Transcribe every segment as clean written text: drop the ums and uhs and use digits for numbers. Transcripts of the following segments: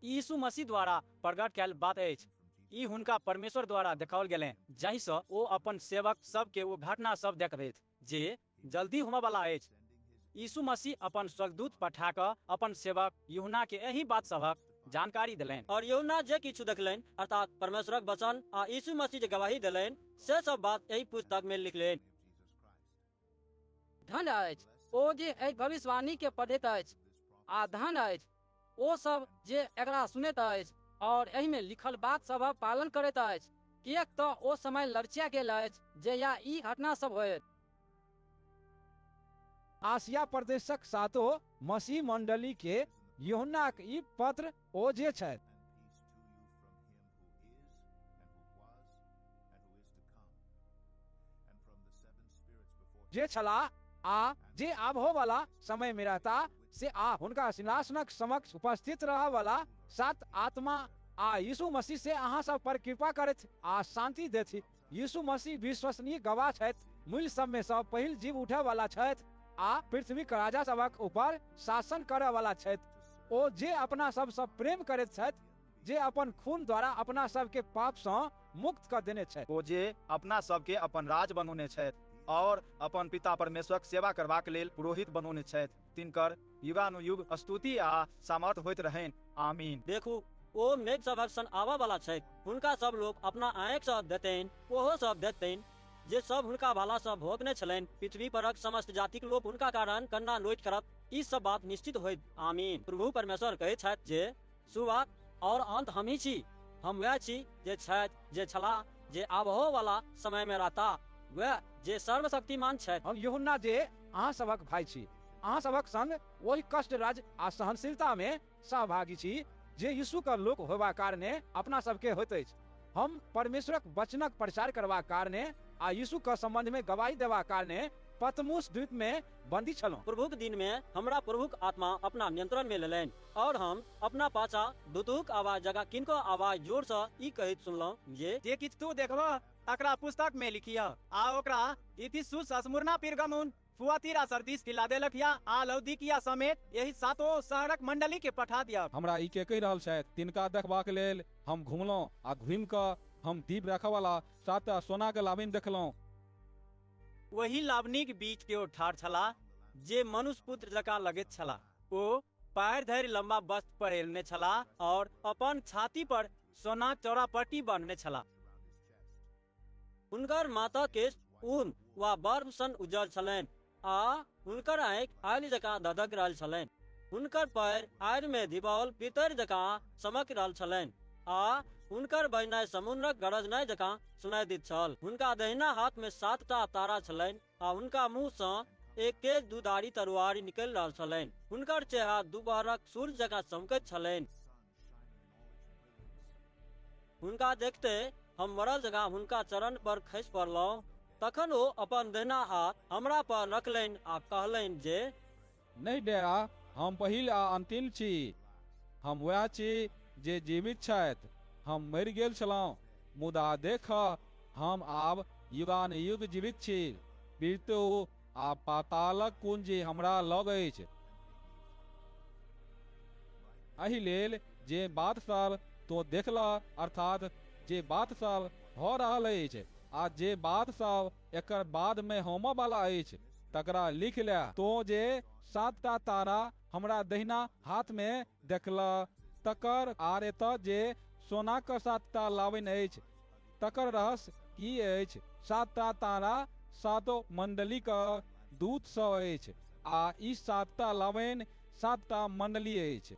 यीशु मसीह द्वारा प्रकट कैल बात अछि। ई हुनका परमेश्वर द्वारा देखाओल गेलनि, जाहिसँ ओ अपन सेवक सबके ओ घटना सब देखबैत जे जल्दी होमय वाला अछि। यीशु मसीह अपन स्वर्गदूत पठा कऽ अपन सेवक यूहन्ना के एही बात सभक जानकारी देलनि। और यूहन्ना जे किछु देखलनि अर्थात परमेश्वरक वचन आ यीशु मसीह जे गवाही देलनि से सब बात एही पुस्तक में लिखलनि। धन्य अछि ओ जे एहि भविष्यवाणी के पढ़ैत अछि, आ धन्य अछि ओ सब जे एकरा सुनैत अछि और एहि में लिखल बात सभक पालन करैत अछि, किएक तऽ ओ समय लरचिया गेल अछि जहिया ई घटना सब होयत। आसिया प्रदेशक सातो मसीह मंडली के यूहन्नाक ई पत्र ओ जे छथि जे छलाह आ जे आब हो वाला समय में रहता से आ हुनका सिंहासनक समक्ष उपस्थित रह वाला सात आत्मा आ यीशु मसीह से अहाँ सब पर कृपा करैत आ शांति देथि। यीशु मसीह विश्वसनीय गवाह छथि, मूल सब में सब पहिल जीव उठे वाला छथि आ पृथ्वी के राजा सबक ऊपर शासन करे वाला छथि। ओ जे अपना सबसँ प्रेम करैत छथि, जे अपन खून द्वारा अपना सबके पाप सँ मुक्त कर देने छथि। ओ जे अपना सबके अपन राज बनौने छथि और अपन पिता परमेश्वरक सेवा करबाक लेल पुरोहित बनौने छथि, तिनकर युगानुयुग स्तुति आ सामर्थ होइत रहनि। आमीन। देखू ओ मेघ सभक सन आबऽ वाला छथि, हुनका सब लोग अपना आँखि सँ देखतनि, ओहो सब देखतनि जे सब हुनका भाला सँ भोगने छलनि। पृथ्वी परक समस्त जातिक लोग हुनका कारण कन्ना नोच करत, ई सब बात निश्चित होइत। आमीन। प्रभु परमेश्वर कहै छथि जे शुरुआत और अंत हमही छी, हम वह छी जे छथि, जे छलाह, जे आबहो वाला समय में रहता, वह जे सर्वशक्तिमान छथि। हम यूहन्ना जे अहाँ सबक भाई छी, अहाँ सबक संग वही कष्ट राज आ सहनशीलता में सहभागी छी जे यीशु का लोक होबा कारणे अपना सबके होइत अछि। हम परमेश्वरक वचनक प्रचार करबा कारणे आ यीशु का संबंध में गवाही देबा कारणे पतमुस द्वीप में बंदी छलहुँ। प्रभुक दिन में हमरा प्रभुक आत्मा अपना नियंत्रण में लेलनि और हम अपना पाछा दूतक आवाज जगह किनको आवाज जोर से ई कहैत सुनलहुँ जे किछु तू देखबह तकरा पुस्तक में लिखिया आ ओकरा Ephesus, Smyrna, Pergamum, Thyatira, Sardis, Philadelphia आ लौदीकिया समेत एही सातो शहरक मंडली के पठा दिया। हमरा ई के कहि रहल छथि, तिनका देखबाक लेल हम घुमलहुँ आ घुमि कऽ हम दीप रखय वाला सातटा सोना के लाबिन देखलहुँ। वही लावनीक बीच के ओ ठाढ़ छलाह जे मनुष्य पुत्र जकाँ लगैत छलाह। ओ पैर धरि लंबा वस्त्र पहिरने छलाह और अपन छाती पर सोनाक चौड़ा पट्टी बांधने छलाह। हुनकर माथा केश ऊन वा बर्फ सन उज्जर छलनि आ हुनकर आँखि आलि जकाँ धधक रहल छलनि। हुनकर पैर आड़ि में धिपाओल पीतर जकाँ चमक रहल छलनि आ हुनकर बजनाइ समुद्रक गरजनाइ जकाँ सुनाई दैत छल। हुनका दहिना हाथ में 7टा तारा छलनि आ हुनका मुँह सँ एक तेज दुधारी तलवार निकलि रहल छलनि। हुनकर चेहरा दुपहरक सूर्य जकाँ चमकैत छलनि। हुनका देखते हम मरल जगह हुनका चरण पर खसि पड़लहुँ। तखन ओ अपन दहिना हाथ हमरा पर रखलनि आ कहलनि जे नहीं डेरा, हम पहिल आ अंतिम छी, हम वह छी जे जीवित छथि। हम मरि गेल छलहुँ, मुदा देख हम आब युगानुयुग जीवित छी। मृत्यु आ पातालक कुंजी हमरा लग अछि। एहि लेल जे बात सब तो देखला, अर्थात जे बात सब भऽ रहल अछि आ जे बात सब एकर बाद में होमय वाला अछि, तकरा लिख ले। तो जे 7टा तारा हमरा दहिना हाथ में देखला, तकर आर एतऽ जे सोना के 7टा लाबिन अछि, तकर रहस्य की अछि? 7टा तारा सातो मंडली का दूत सब अछि आ ई 7टा लाबिन 7टा मंडली अछि।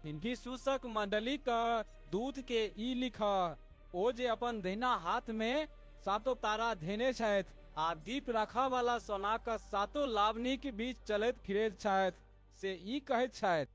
इफिसुसक मंडली का दूत के ई लिखा, ओ जे अपन दहिना हाथ में सातो तारा धेने छथि आ दीप रखा वाला सोना का सातो लावनी के बीच चलैत फिरैत छथि, से ई कहैत छथि,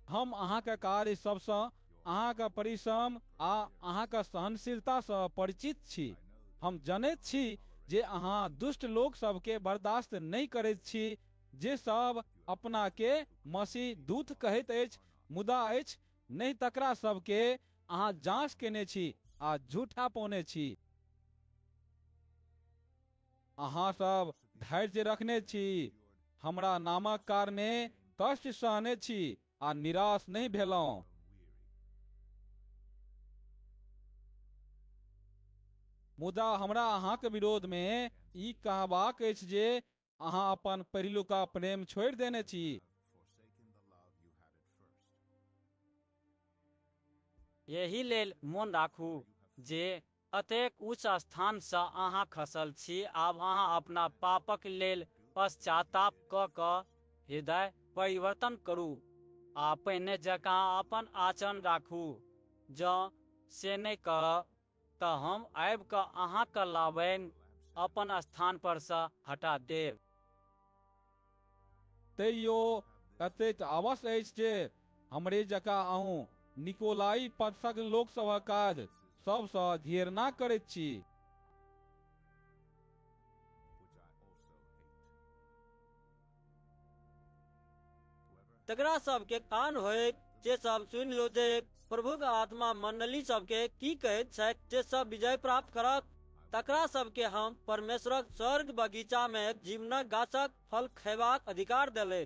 हम अहाँ के कार्य सबसँ, अहाँ के परिश्रम आ अहाँ के सहनशीलता सँ परिचित छी। हम जनैत छी जे अहाँ दुष्ट लोक सबके बर्दाश्त नहीं करैत छी, जे सब अपना के मसीह दूत कहैत अछि मुदा अछि नहीं, तकरा सबके अहाँ जांच केने छी आ झूठा पौने छी। अहाँ सब धैर्य रखने छी, हमरा नामक कारणे कष्ट सहने छी आ निराश नहि भेलहुँ। मुदा हमरा अहाँक विरोधमे ई कहबाक अछि जे अहाँ अपन पहिलुका प्रेम छोड़ि देने छी। एहि लेल मोन राखू जे अतेक उच्च स्थानसँ अहाँ खसल छी। आब अहाँ अपना पापक लेल पश्चाताप कऽ कऽ हृदय परिवर्तन करू आ पहिने जकाँ अपन आचरण राखू। जँ से नहि करब तऽ हम आबि कऽ अहाँके लाबनि अपन स्थान पर सँ हटा देब। तैयो एतेक अवश्य अछि जे हमरे जकाँ अहूँ निकोलाई पक्षक लोकसभक काज सबसँ घृणा करैत छी। तकरा सबके कान होय जे सब सुनि लो जे प्रभुक आत्मा मंडली सबके की कहैत छथि जे सब विजय प्राप्त करत। तकरा सबके हम परमेश्वरक स्वर्ग बगीचा में जीवनक गाछक फल खयबाक अधिकार देले।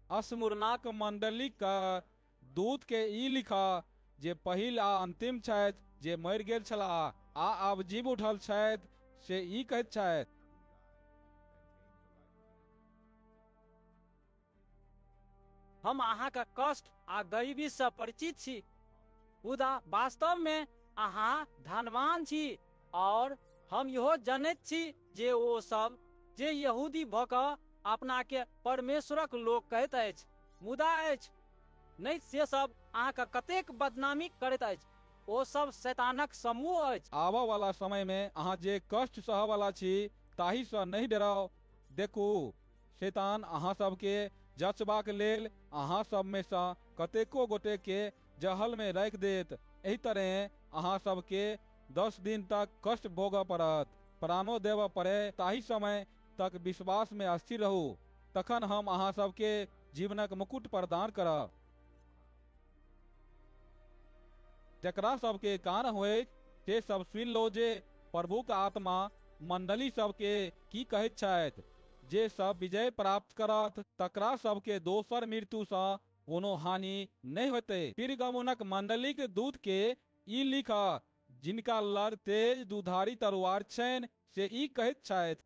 अस्मुरनाक मंडलीक दूत के ई लिखा जे पहिल आ अंतिम छथि, जे मरि गेल छलाह आ आब जीव उठल छथि, से ई कहैत छथि, हम अहाँके कष्ट आ गरीबीसँ परिचित छी, मुदा वास्तवमे अहाँ धनवान छी। और हम इहो जानैत छी जे ओ सब जे यहूदी भऽ कऽ अपनाके परमेश्वरक लोक कहैत अछि मुदा अछि नहि, से सब अहाँके कतेक बदनामी करैत अछि। ओ सब शैतानक समूह अछि। आबऽ वाला समय में अहाँ जे कष्ट सहऽ वाला छी ताहिसँ नहीं डराउ। देखू, शैतान अहाँ सबके जचबाक लेल अहाँ सब में सँ कतेको गोटे के जहल में राखि देत। एहि तरह अहाँ सबके 10 दिन तक कष्ट भोगऽ पड़त, प्राणो देबऽ पड़े। ताहि समय तक विश्वास में स्थिर रहू, तखन हम अहाँ सबके जीवनक मुकुट प्रदान करब। जकरा सबके कान होय से सब सुनि लो जे प्रभुक आत्मा मंडली सबके की कहैत छथि। जे सब विजय प्राप्त करत तकरा सबके दोसर मृत्युसँ कोनो हानि नहीं होते। पिरगमुनक मंडलीक दूत के ई लिखा जिनका लग तेज दुधारी तलवार छनि, से ई कहैत छथि,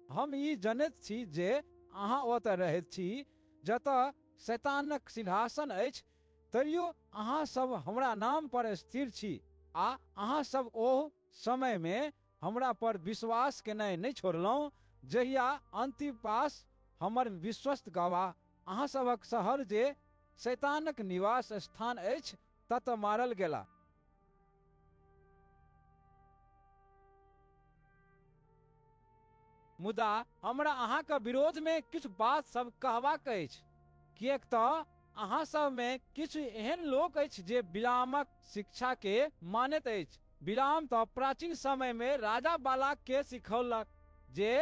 हम ई जनैत छी जे अहाँ ओतऽ रहैत छी जतऽ शैतानक सिंहासन अछि, तैयो अहाँ सब हमरा नाम पर स्थिर छी आ अहाँ सब ओह समय में हमरा पर विश्वास केनाइ नहीं छोड़लहुँ जहिया अंतिपास हमर विश्वस्त गवाह अहाँ सबक शहर जे शैतानक निवास स्थान अछि ततऽ मारल गेला। मुदा हमरा अहाँके विरोध में किछु बात सब कहबाक अछि, किएक तऽ अहाँ सब में किछु एहन लोक अछि जे बिलामक शिक्षा के मानैत अछि। बिलाम तऽ प्राचीन समय में राजा बालाक के सिखौलक जे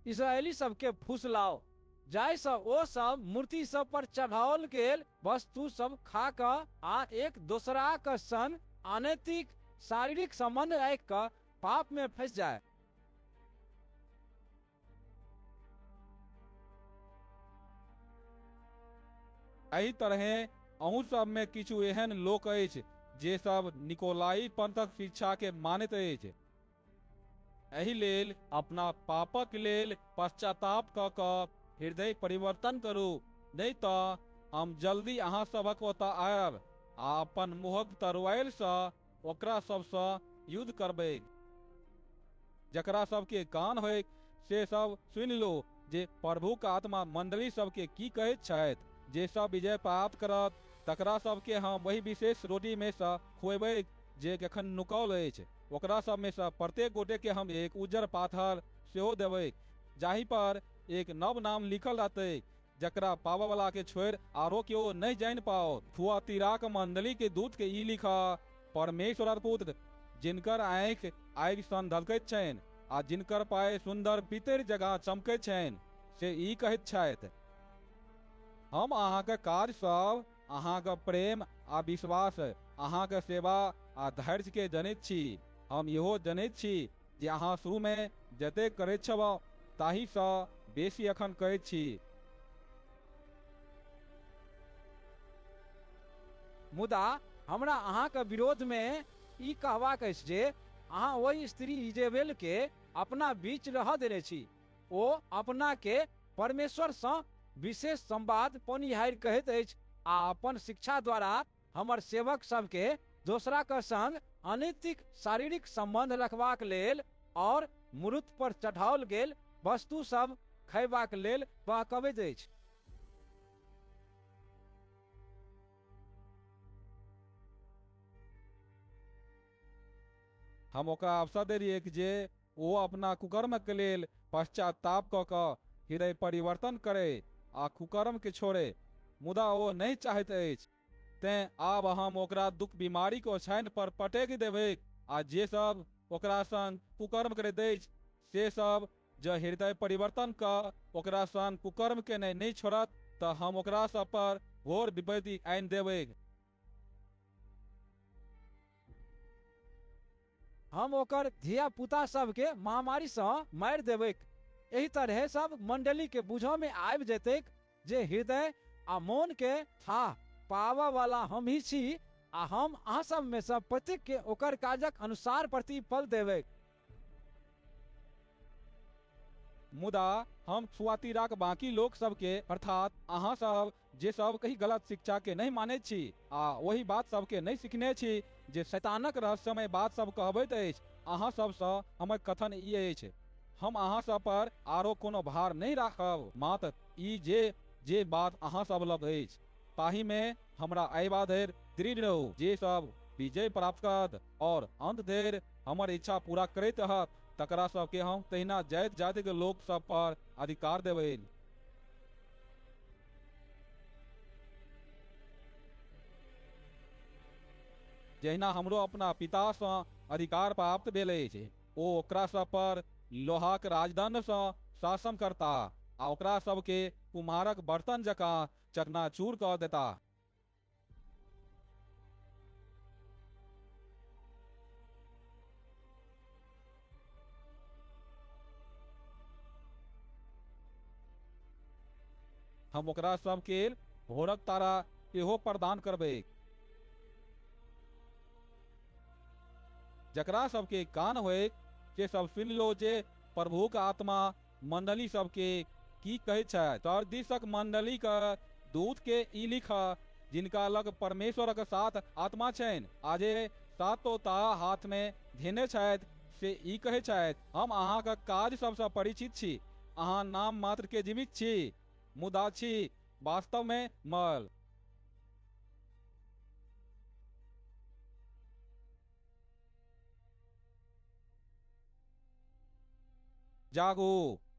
इस्राएली सबके फुसलाओ, जाहिसँ ओ सब मूर्ति सब पर चढ़ाओल गेल वस्तु सब खा कऽ आ एक दोसराक संग अनैतिक शारीरिक संबंध राखि कऽ पाप में फंसि जाए। एहि तरहे अहूँ सब में किछु एहन लोक अछि जे सब निकोलाई पंथक शिक्षा के मानैत अछि। एहि लेल अपना पापक लेल पश्चाताप कऽ कऽ हृदय परिवर्तन करू, नहीं तऽ हम जल्दी अहाँ सबक ओतऽ आयब आ अपन मुँहक तरुआइलसँ ओकरा सबसँ युद्ध करबै। जकरा सबके कान होय से सब सुनि लो जे प्रभुक आत्मा मंडली सबके की कहैत छथि। जे सब विजय प्राप्त करत तकरा सबके हम वही विशेष रोटी में सँ खुएबै जे एखन नुकाओल अछि। ओकरा सब में सँ प्रत्येक गोटे के हम एक उज्जर पाथर सेहो देबै, जाहि पर एक नव नाम लिखल रहतै, जकरा पावऽ वाला के छोड़ि आरो केओ नहीं जानि पाओ। थुआतीराक मंडली के दूत के ई लिखा, परमेश्वर पुत्र जिनकर आँखि आगि सन धधकैत छनि आ जिनकर पाय सुंदर पीतरि जकाँ चमकैत छनि, से ई कहैत छथि, हम अहाँके काज सब, अहाँके प्रेम आ विश्वास, अहाँके सेवा आ धैर्य के जनैत छी। हम इहो जनैत छी जे अहाँ शुरूमे जतेक करैत छलहुँ ताहिसँ बेसी एखन करैत छी। मुदा हमरा अहाँके विरोधमे ई कहबाक अछि जे अहाँ ओहि स्त्री इजेबेल के अपना बीच रहऽ देने छी। ओ अपना के परमेश्वरसँ विशेष संवाद पनिहारि कहैत अछि आ अपन शिक्षा द्वारा हमर सेवक सबके दोसरा के संग अनैतिक शारीरिक संबंध रखबाक लेल और मूर्त पर चढ़ाओल गेल वस्तु सब खयबाक लेल बहकबैत अछि। हम ओकरा अवसर देलियै जे ओ अपना कुकर्मके लेल पश्चाताप कऽ कऽ हृदय परिवर्तन करे आ कुकर्म के छोड़े, मुदा ओ नहीं चाहैत अछि। तें आब हम ओकरा दुख बीमारी को ओछाइन पर पटेक देबै आ जे सब ओकरा संग कुकर्म करैत अछि से सब जँ हृदय परिवर्तन कऽ ओकरा संग कुकर्म के नहीं छोड़त तऽ हम ओकरा सब पर घोर विपत्ति आनि देबै। हम ओकर धिया पुता सबके महामारीसँ मारि देबै। एहि तरह सब मंडली के बुझऽ में आबि जेतैक जे हृदय आ मोन के था पावऽ वाला हम ही छी आ हम अहाँ सब में से प्रत्येक के ओकर काजक अनुसार प्रतिफल देबै। मुदा हम थुआतीराक बाकी लोक सबके अर्थात अहाँ सब जे सब कहीं गलत शिक्षा के नहीं माने छी आ वही बात सबके नहीं सीखने छी जे शैतानक रहस्यमय बात सब कहबैत अछि, अहाँ सबसँ हमर कथन ई अछि, हम अहाँ सब पर आरो कोनो भार नहीं राखब, मात्र ई जे बात अहाँ सब लग अछि ताहि में हमरा अयबा धरि दृढ़ रहू, जे सब विजय प्राप्त करत और अंत धरि हमर इच्छा पूरा करैत रहत तकरा सबके हम तहिना जाति जाति के लोक सब पर अधिकार देबै। जहिना हमरो अपना पितासँ अधिकार प्राप्त भेल अछि, ओ ओकरा सब पर लोहाक राजदंडसँ शासन करता आ ओकरा सबके कुम्हारक बर्तन जकाँ चकनाचूर कऽ देता। हम ओकरा सबके भोरक तारा इहो प्रदान करबै। जकरा सबके कान होए से सब सुनि लो जे प्रभुक आत्मा मंडली सबके की कहै छै। सरदिसक मंडली के दूत के ई लिखऽ, जिनका लग परमेश्वरक साथ आत्मा छनि आ जे सातो तारा हाथ में धेने छथि से ई कहै छथि, हम अहाँक काज सबसँ परिचित छी। अहाँ नाम मात्र के जीवित छी, मुदा छी वास्तव में मरल। जागू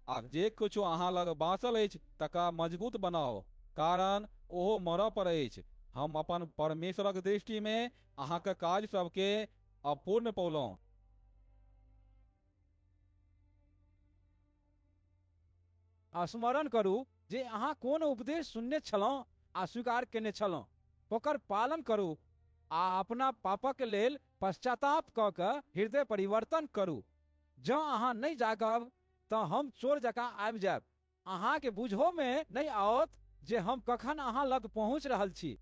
आ जे कुछ अहाँ लग बाँचल अछि तकरा मजबूत बनाओ, कारण ओहो मरऽ पर अछि। हम अपन परमेश्वरक दृष्टि में अहाँके काज सबके अपूर्ण पौलहुँ। स्मरण करू जे अहाँ कोन उपदेश सुनने छलहुँ आ स्वीकार केने छलहुँ, ओकर पालन करू आ अपना पापक लेल पश्चाताप कऽ कऽ हृदय परिवर्तन करू। जँ अहाँ नहीं जागब तऽ हम चोर जकाँ आबि जायब, अहाँके बुझहो में नहीं आओत जे हम कखन अहाँ लग पहुँच रहल छी।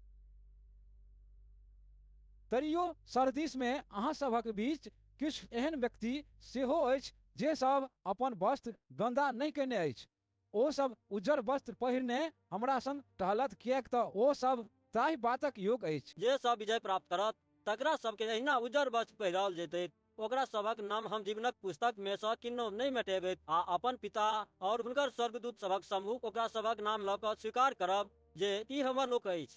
तरियो सरदिस में अहाँ सभक बीच किछु एहन व्यक्ति सेहो अछि जे सब अपन वस्त्र गंदा नहीं केने अछि। ओ सब उज्जर वस्त्र पहिरने हमरा संग टहलत, किएक तऽ ओ सब ताहि बातक योग्य अछि। जे सब विजय प्राप्त करत तकरा सबके एहिना उज्जर वस्त्र पहिराओल जेतै। ओकरा सबक नाम हम जीवनक पुस्तक में सँ किन्नो नहीं मेटेबै आ अपन पिता और हुनकर स्वर्गदूत सबक सम्मुख ओकरा सबक नाम लऽ कऽ स्वीकार करब जे ई हमर लोक अछि।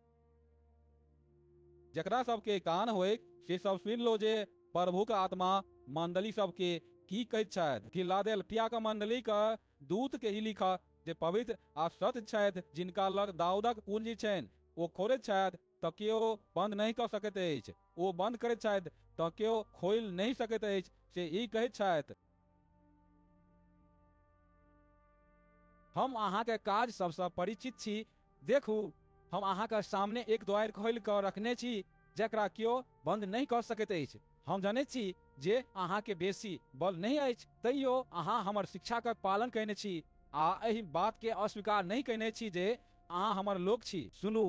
जकरा सबके कान होए से सब सुनि लो जे प्रभुक आत्मा मंडली सबके की कहैत छथि। फिलाडेल्फिया के मंडली के दूत के ई लिखऽ, जे पवित्र आ सत्य छथि, जिनका लग दाऊदक पूंजी छनि, ओ खोलैत छथि तऽ केओ बंद नहीं कऽ सकैत अछि, ओ बंद करैत छथि तऽ केओ खोलि नहीं सकैत अछि, से ई कहैत छथि, हम अहाँके काज सबसँ परिचित छी, देखू हम अहाँ के सामने एक द्वार खोलि कऽ रखने छी जकरा केओ बंद नहीं कऽ सकैत अछि। हम जानैत छी जे अहाँ के बेसी बल नहीं अछि, तैयो अहाँ हमर शिक्षा के पालन कयने छी आ एहि बात के अस्वीकार नहीं कयने छी जे अहाँ हमर लोक छी। सुनू,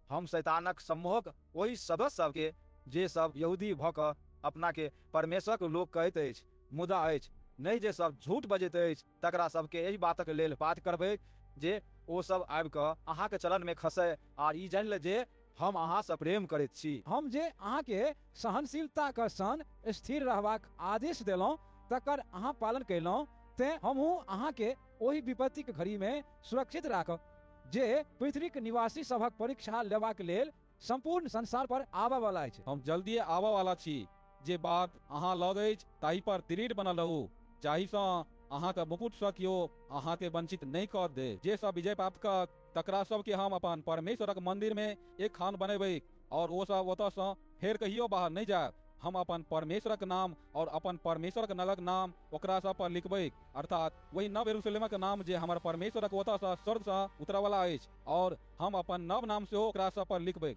हम शैतानक समूहक ओहि सदस्य सबके जे सब यहूदी भऽ कऽ अपना के परमेश्वरक लोक कहैत अछि मुदा अछि नहीं, जे सब झूठ बजैत अछि, तकरा सबके एहि बातक लेल बात करबै जे ओ सब आबि कऽ अहाँके चलन में खसै आर ई जानि ले जे हम अहाँ से प्रेम करैत छी। हम जे अहाँ के सहनशीलता के संग स्थिर रहबाक आदेश देलहुँ तकर अहाँ पालन कयलहुँ, तें हमहूँ अहाँ के ओहि विपत्तिक घड़ी में सुरक्षित राखब जे पृथ्वीक निवासी सभक परीक्षा लेबाक लेल संपूर्ण संसार पर आबऽ वाला अछि। हम जल्दी आबऽ वाला छी। जे बात अहाँ लग अछि ताहि पर दृढ़ बनल रहू, जाहिसँ अहाँ के मुकुट सँ केओ अहाँ के वंचित नहीं कऽ दे। जे सब विजय प्राप्त कर तकरा सबके हम अपन परमेश्वरक मंदिर में एक खान बनेबै और ओ सब ओतऽ सँ फेर कहियो बाहर नहीं जायब। हम अपन परमेश्वरक नाम और अपन परमेश्वरक नगरक नाम ओकरा सब पर लिखबै, अर्थात वही नव यरूशलेमक नाम जे हमर परमेश्वरक ओतऽ सँ स्वर्ग सँ उतरऽ वाला अछि, और हम अपन नव नाम सेहो ओकरा सब पर लिखबै।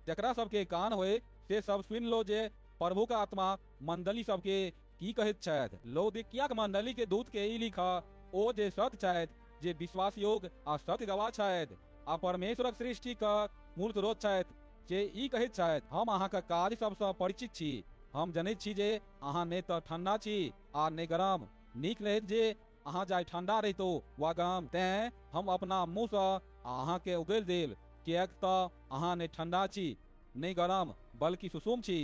जकरा सबके कान होय से सब सुनि लो जे प्रभु का आत्मा मंडली सबके की कहैत छथि। लौदीकियाक मंडली के दूत के ई लिखऽ, ओ जे सत्य छथि, जे विश्वास योग्य आ सत्य गवाह छथि आ परमेश्वरक सृष्टि का मूल स्रोत छथि, जे ई कहैत छथि, हम अहाँ के काज सबसँ परिचित छी। हम जनैत छी जे अहाँ ने तऽ ठंडा छी आ ने गरम। नीक रहैत जे अहाँ जाय ठंडा रहितो वा गरम, तें हम अपना मुँह सँ अहाँ के उगैल देल, किएक तऽ अहाँ ने ठंडा छी ने गरम बल्कि सुसुम छी।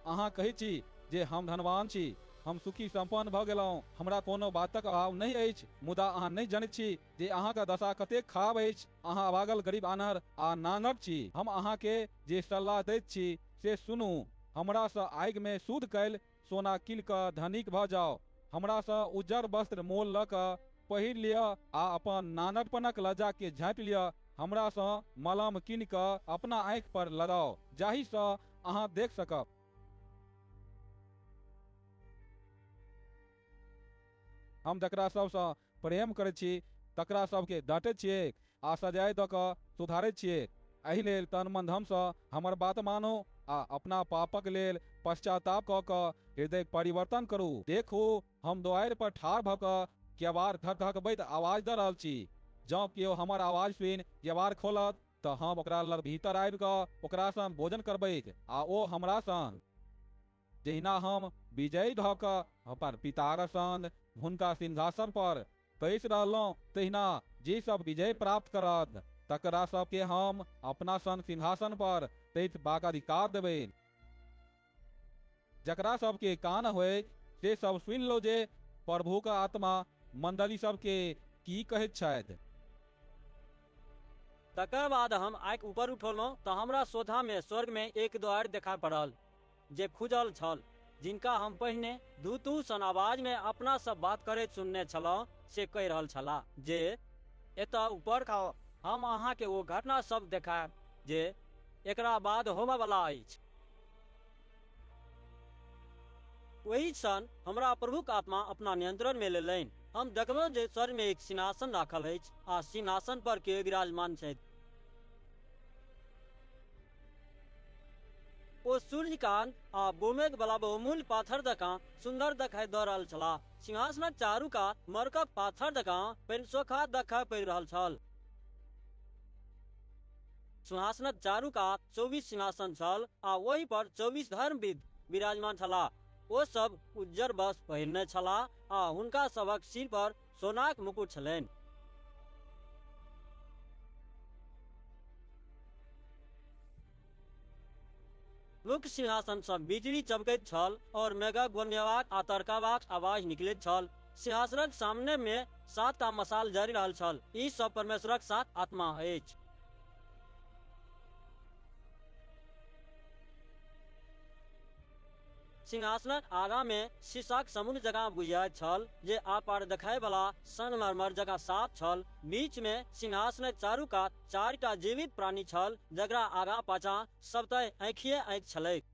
अहाँ कहैत छी जे हम धनवान छी, हम सुखी संपन्न भऽ गेलहुँ, हमरा कोनो बातक अभाव नहीं अछि, मुदा अहाँ नहीं जनैत छी जे अहाँके दशा कतेक खराब अछि। अहाँ अभागल गरीब आन्हर आ नांगट छी। हम अहाँ के जे सलाह दैत छी से सुनू। हमरा सँ आगि में शुद्ध कैल सोना कीन कऽ धनिक भऽ जाओ। हमरा सँ उज्जर वस्त्र मोल लऽ कऽ पहिर लिअ आ अपन नानटपनक लज्जा के झाँपि लिअ। हमरा सँ मलम कीन कऽ अपना आँखि पर लगाओ, जाहि सँ अहाँ देख सकब। हम जकरा सबसँ प्रेम करैत छी तकरा सबके डांटैत छियै आ सजाय दऽ कऽ सुधारैत छियै। एहि लेल तन मन धन सँ हमर बात मानू आ अपना पापक लेल पश्चाताप कऽ कऽ हृदय परिवर्तन करू। देखू, हम द्वार पर ठाढ़ भऽ कऽ केवाड़ धड़धड़बैत आवाज दऽ रहल छी। जँ केओ हमर आवाज सुनि केवाड़ खोलत तऽ हम ओकरा लग भीतर आबि कऽ ओकरा संग भोजन करबैक आ ओ हमरा संग। जहिना हम विजयी भऽ कऽ अपन पिताक संग हुनका सिंहासन पर बैसि रहलहुँ, तहिना जे सब विजय प्राप्त करत तकरा सबके हम अपना संग सिंहासन पर बैसबाक अधिकार देबै। जकरा सबके कान होय से सब सुनि लो जे प्रभु का आत्मा मंडली सबके की कहैत छथि। तकर बाद हम आँखि ऊपर उठौलहुँ तऽ हमरा सोझा में स्वर्ग में एक द्वार देखा पड़ल जे खुजल छल, जिनका हम पहिने दूतू सन आवाज में अपना सब बात करैत सुनने छलहुँ से कहि रहल छलाह जे एतऽ ऊपर खाओ, हम अहाँ के ओ घटना सब देखायब जे एकरा बाद होबऽ वाला अछि। वही सन हमरा प्रभुक आत्मा अपना नियंत्रण में लेलनि। हम देखलहुँ जे स्वर्ग में एक सिंहासन राखल अछि आ सिंहासन पर केओ विराजमान छथि। ओ सूर्यकांत आ बोमेक बला बहुमूल्य पाथर जकाँ सुंदर देखाई दऽ रहल छलाह। सिंहासनक चारू कात मरकक पाथर जकाँ पेनसोखा देखाई पड़ि रहल छल। सिंहासनक चारू कात 24 सिंहासन छल आ ओहि पर 24 धर्मविद विराजमान छलाह। ओ सब उज्जर वस्त्र पहिरने छलाह आ हुनका सभक सिर पर सोनाक मुकुट छलनि। मुख्य सिंहासन सँ बिजली चमकैत छल और मेघक गोंजेबाक आ तड़कबाक आवाज निकलैत छल। सिंहासनक सामने में 7 टा मशाल जरि रहल छल। ई सब परमेश्वरक 7 आत्मा अछि। सिंहासनक आगा में शीशाक समुद्र जकाँ बुझाइत छल जे आर पार देखाय वाला संगमरमर जकाँ साफ छल। बीच में सिंहासनक चारू कात 4 टा जीवित प्राणी छल, जकरा आगा पाछाँ सबतऽ आँखिए आँखि छलैक।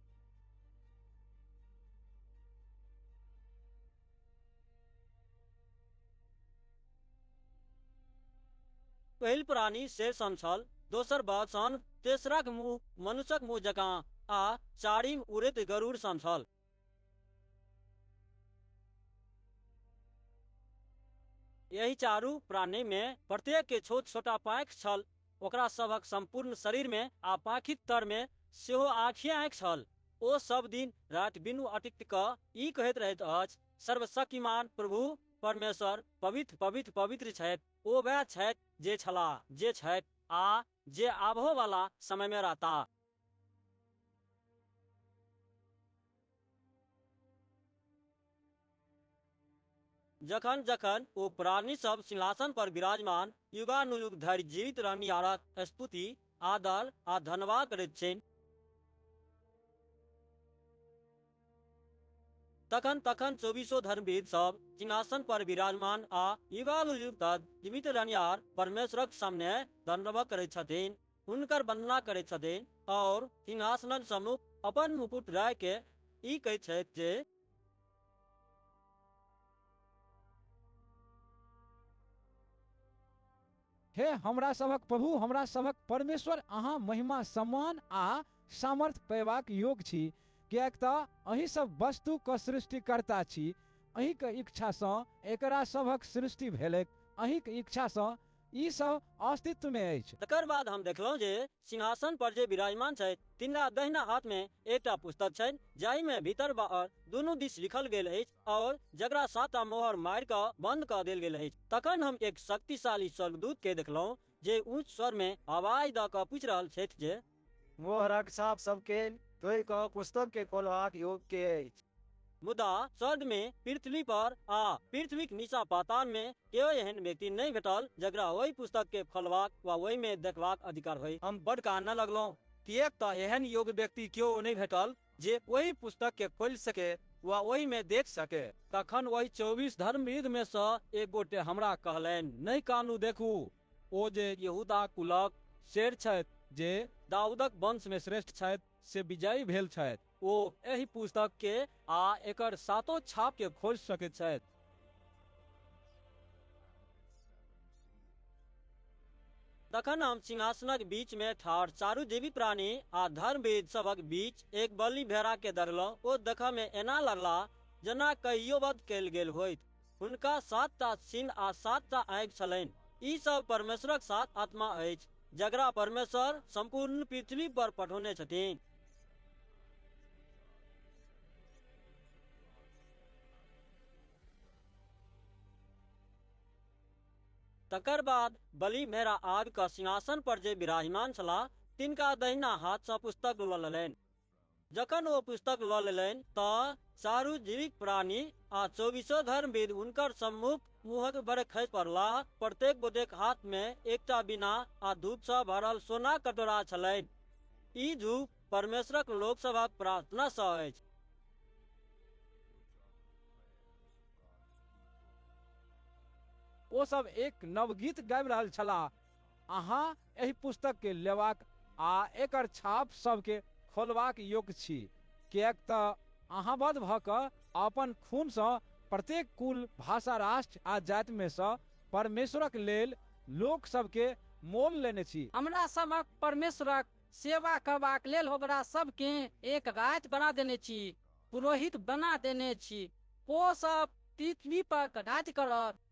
पहिल प्राणी शेर सन छल, दोसर बघ सन, तेसरक मुँह मनुष्यक मुँह जकाँ आ चारिम उड़ैत गरुड़ सन छल। यही चारू प्राणी में प्रत्येक के छोट छोटा पाँखि छल, ओकरा सभक संपूर्ण शरीर में आ पाँखिक तर में सेहो आँखिए आँखि छल। ओ सब दिन राति बिनु अतिरिक्त क ई कहैत रहैत अछि, सर्वशक्तिमान प्रभु परमेश्वर पवित्र पवित्र पवित्र छथि। ओ वएह छथि जे छलाह, जे छथि आ जे आबहो वाला समय में रहता। जखन जखन ओ प्राणी सब सिंहासन पर विराजमान युगानुयुग धरि जीवित रहनिहारक स्तुति आदर आ धन्यवाद करैत छनि, तखन तखन 24 धर्मविद सब सिंहासन पर विराजमान आ युगानुयुग तक जीवित रहनिहार परमेश्वरक सामने दंडवत करैत छथिन, हुनकर वंदना करैत छथिन और सिंहासनक सम्मुख अपन मुकुट राखि के ई कहैत छथि जे हे हमरा सभक प्रभु, हमरा सभक परमेश्वर, अहाँ महिमा सम्मान आ सामर्थ पैबाक योग छी, किएक तऽ अहीं सब वस्तुक सृष्टिकर्ता छी। अहींके इच्छासँ एकरा सभक सृष्टि भेलैक, अहींके इच्छासँ ई सब अस्तित्व में अछि। तकर बाद हम देखलहुँ जे सिंहासन पर जे विराजमान छथि तिनका दहिना हाथ में एकटा पुस्तक छनि, जाहि में भीतर बाहर दुनू दिस लिखल गेल अछि और जकरा 7टा मोहर मारि कऽ बंद कऽ देल गेल अछि। तखन हम एक शक्तिशाली स्वर्गदूत के देखलहुँ जे ऊंच स्वर में आवाज दऽ कऽ पूछि रहल छथि जे मोहरक छाप सबके तोड़ि कऽ पुस्तक के खोलबाक योग के अछि। मुदा स्वर्ग में, पृथ्वी पर आ पृथ्वीक नीचा पाताल में केओ एहन व्यक्ति नहीं भेटल जकरा ओहि पुस्तक के खोलबाक वा ओहि में देखबाक अधिकार होय। हम बड़ कानऽ लगलहुँ, किएक तऽ एहन योग्य व्यक्ति केओ नहीं भेटल जे ओहि पुस्तक के खोलि सके वा ओहि में देख सके। तखन वही 24 धर्मविद में सँ एक गोटे हमरा कहलनि, नहीं कानू, देखू, ओ जे यहूदा कुलक शेर छथि, जे दाऊदक वंश में श्रेष्ठ छथि, से विजयी भेल छथि। ओ एहि पुस्तक के आ एकर 7 छाप के खोज सकैत छथि। तखन हम सिंहासनक बीच में ठाढ़ चारू जीवित प्राणी आ धर्मवेद सभक बीच एक बलि भेड़ा के देखलहुँ। ओ देखऽ में एना लगला जेना कहियो वध कयल गेल होइत। हुनका 7टा सींग आ 7टा आँखि छलनि। ई सब परमेश्वरक 7 आत्मा अछि, जकरा परमेश्वर संपूर्ण पृथ्वी पर पठौने छथिन। तकर बाद बलि मेरा आबि कऽ सिंहासन पर जे विराजमान छलाह तिनका दहिना हाथ सँ पुस्तक लऽ लेलनि। जखन ओ पुस्तक लऽ लेलनि तऽ चारू जीवित प्राणी आ 24 धर्मविद हुनकर सम्मुख मुँहक बड़ खसि पड़लाह। प्रत्येक गोटेक हाथ में एकटा बीना आ धूप सँ भरल सोना कटोरा छलनि। ई धूप परमेश्वरक लोक सभक प्रार्थना सँ अछि। ओ सब एक नवगीत गाबि रहल छलाह, अहाँ एहि पुस्तक के लेबाक आ एकर छाप सबके खोलबाक योग्य छी, किएक तऽ अहाँ वध भऽ कऽ अपन खून सँ प्रत्येक कुल, भाषा, राष्ट्र आ जाति में सँ परमेश्वरक लेल लोक सबके मोल लेने छी। हमरा सभक परमेश्वरक सेवा करबाक लेल ओकरा सबके एक राज बना देने छी, पुरोहित बना देने छी। ओ सब पृथ्वी पर राज करत।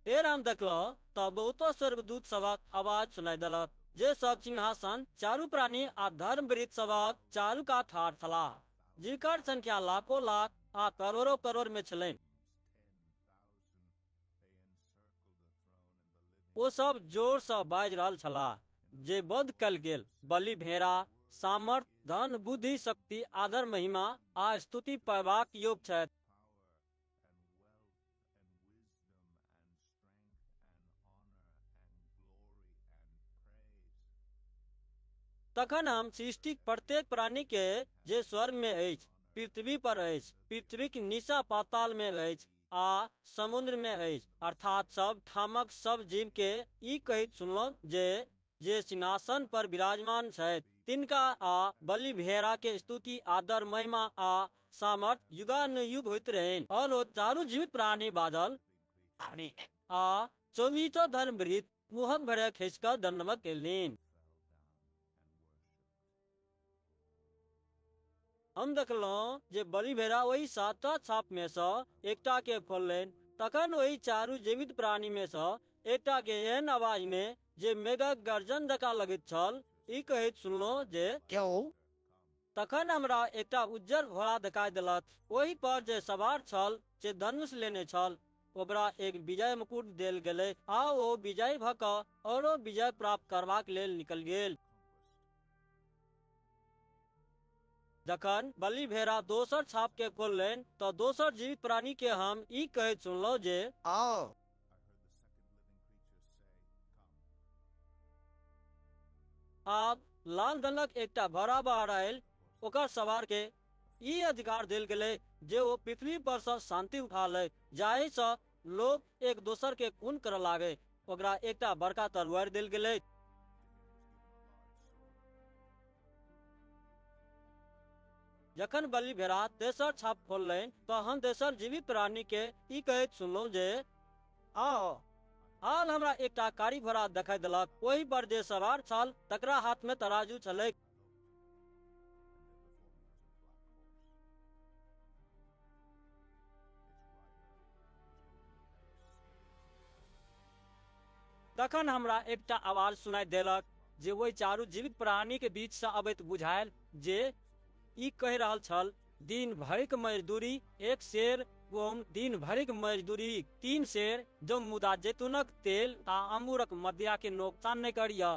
फेर हम देखलहुँ तऽ बहुतो स्वर्गदूत सभक आवाज सुनाई देलक, जे सब सिंहासन, चारू प्राणी आ धर्मवृत्त सभक चारू कात ठाढ़ छलाह, जिनकर संख्या लाखों लाख आ करोड़ों करोड़ में छलनि। ओ सब जोर सँ बाजि रहल छलाह जे वध कयल गेल बलि भेड़ा सामर्थ, धन, बुद्धि, शक्ति, आदर, महिमा आ स्तुति पायबाक योग्य छथि। तखन हम सृष्टिक प्रत्येक प्राणी के जे स्वर्ग में अछि, पृथ्वी पर अछि, पृथ्वीक नीचा पाताल में अछि आ समुद्र में अछि, अर्थात सब ठामक सब जीव के ई कहैत सुनलहुँ जे सिंहासन पर विराजमान छथि तिनका आ बलि भेड़ा के स्तुति आदर महिमा आ सामर्थ युगानुयुग होइत रहेन। और वो चारू जीवित प्राणी बादल आ 24 धर्मवृत मुहक भरे खिंचकर दंडवत केलनि। हम देखलहुँ जे बलि भेड़ा वही 7टा छाप में से एकटा के खोललनि। तखन वही चारू जीवित प्राणी में से एकटा के एहन आवाज में जे मेघक गर्जन जकाँ लगैत छल, ई कहैत सुनलहुँ जे क्यों? तखन हमरा एकटा उज्जर घोड़ा देखाई देलक। ओहि पर जे सवार छल से धनुष लेने छल। ओकरा एक विजय मुकुट देल गेलै आ ओ विजय भऽ कऽ औरो विजय प्राप्त करबाक लेल निकल गेल। जखन बलि भेड़ा दोसर छाप के खोललनि तऽ दोसर जीवित प्राणी के हम ई कहैत सुनलहुँ जे आओ। आब लाल रंगक एकटा घोड़ा बाहर आयल। ओकर सवार के ई अधिकार देल गेलै जे ओ पृथ्वी पर से शांति उठा ले, जाहि से लोग एक दोसर के खून करऽ लागे। ओकरा एकटा बड़का तलवार देल गेलै। जखन बलि भेड़ा तेसर छाप खोललनि तऽ हम तेसर जीवित प्राणी के ई कहैत सुनलहुँ जे आओ। आल हमरा एकटा कारी घोड़ा देखाई देलक। ओहि पर जे सवार छल तकरा हाथ में तराजू छलैक। तखन हमरा एकटा आवाज सुनाई देलक जे ओहि चारू जीवित प्राणी के बीच से अबैत बुझायल, जे ई कहि रहल छल, दिन भरिक मजदूरी एक शेर गोम, दिन भरिक मजदूरी 3 शेर जो मुदा जैतूनक तेल आ अमूरक मदिरा के नोकसान नहीं करिया।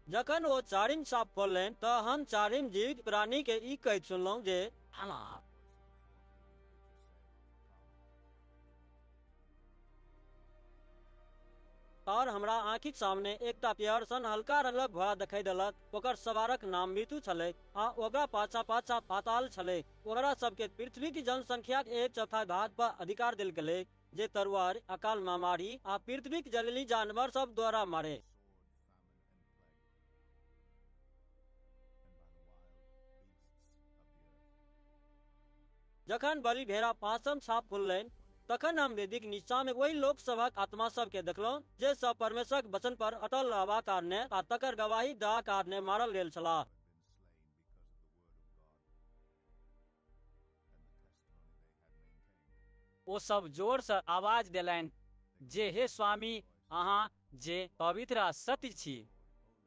जखन ओ चारिम छाप खोललनि तऽ हम चारिम जीवित प्राणी के ई कहैत सुनलहुँ जे और हमरा आँखिक सामने एकटा प्यार सन हल्का रंगक घोड़ा देखाई देलक। ओकर सवारक नाम मृत्यु छलै आ ओकरा पाछा पाछा पाताल छलै। ओकरा सबके पृथ्वी की जनसंख्या के 1/4 भाग पर अधिकार देल गेलै जे तलवार, अकाल महामारी आ पृथ्वी के जंगली जानवर सब द्वारा मारे। जखन बलि भेड़ा पाँचम छाप खोललनि तखन हम वेदीक नीचा में वही लोक सभक आत्मा सब के देखलहुँ जे सब परमेश्वरक वचन पर अटल रहबा कारणे आ तकर गवाही देबा कारणे मारल गेल छलाह। ओ सब जोर से आवाज देलनि जे हे स्वामी, अहाँ जे पवित्र आ सत्य छी,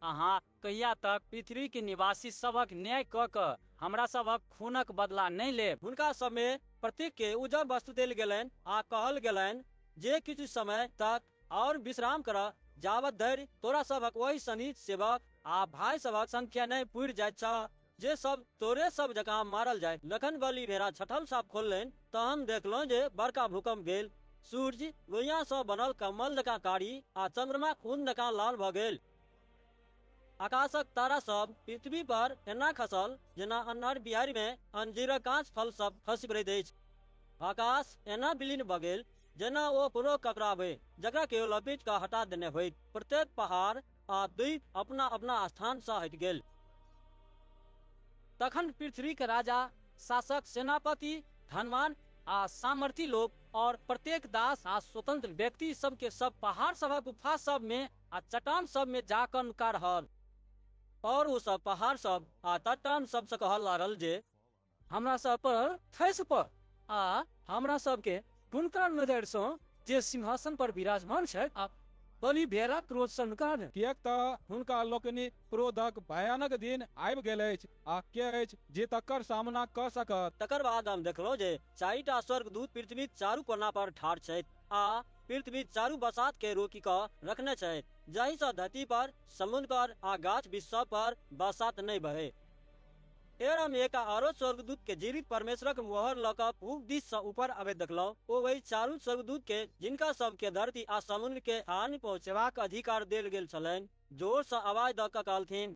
अहाँ कहिया तक पृथ्वी के निवासी सभक न्याय कऽ कऽ हमरा सभक खूनक बदला नहीं लेब। हुनका सब में प्रत्येक के उजर वस्त्र देल गेलनि आ कहल गेलनि जे किछु समय तक और विश्राम कर, जावत धरि तोरा सभक वही सनी सेवक आ भाई सभक संख्या नहीं पूरि जाइत छ जे सब तोरे सब जकाँ मारल जाए। लखन बलि भेड़ा छठम छाप खोललनि तऽ हम देखलहुँ जे बड़का भूकंप भेल। सूर्य लोहिया सँ बनल कमल जकाँ कारी आ चंद्रमा खून जकाँ लाल भऽ गेल। आकाशक तारा सब पृथ्वी पर एना खसल जेना अन्हर बिहारि में अंजीरक गाछ फल सब खसि पड़ैत अछि। आकाश एना विलीन भऽ गेल जेना ओ पुरो कपड़ा होय जकरा के लपेट कऽ हटा देने होय। प्रत्येक पहाड़ आ द्वीप अपना अपना स्थान से हटि गेल। तखन पृथ्वी के राजा, शासक, सेनापति, धनवान आ सामर्थी लोग और प्रत्येक दास आ स्वतंत्र व्यक्ति सब के सब पहाड़ सभक गुफा सब में आ चट्टान सब में जाकर नुका रहल। और वो सब पहाड़ सब आ चट्टान सब से कहल लागल जे हमरा सब पर खसि पड़ आ हमरा सब के हुनकर नजर सँ जे सिंहासन पर विराजमान छथि आ बलि भेड़ा क्रोध सँ नुका दे। किएक तऽ हुनका लोकनि क्रोधक भयानक दिन आबि गेल अछि आ के अछि जे तकर सामना कऽ सकत। तकर बाद हम देखलहुँ जे 4टा स्वर्गदूत पृथ्वी चारू कोना पर ठाढ़ छथि आ पृथ्वी चारू बसात के रोकी कऽ रखने छथि, जाहि सँ धरती पर, समुद्र पर आ गाछ वृक्ष सब पर बसात नहीं बहे। फेर हम एक आरो स्वर्गदूत के जीवित परमेश्वरक मोहर लऽ कऽ पूब दिस सँ ऊपर अबैत देखलहुँ। ओ वही चारू स्वर्गदूत के जिनका सब के धरती आ समुद्र के हानि पहुँचेबाक अधिकार देल गेल छलनि, जोर सँ आवाज दऽ कऽ कहलथिन,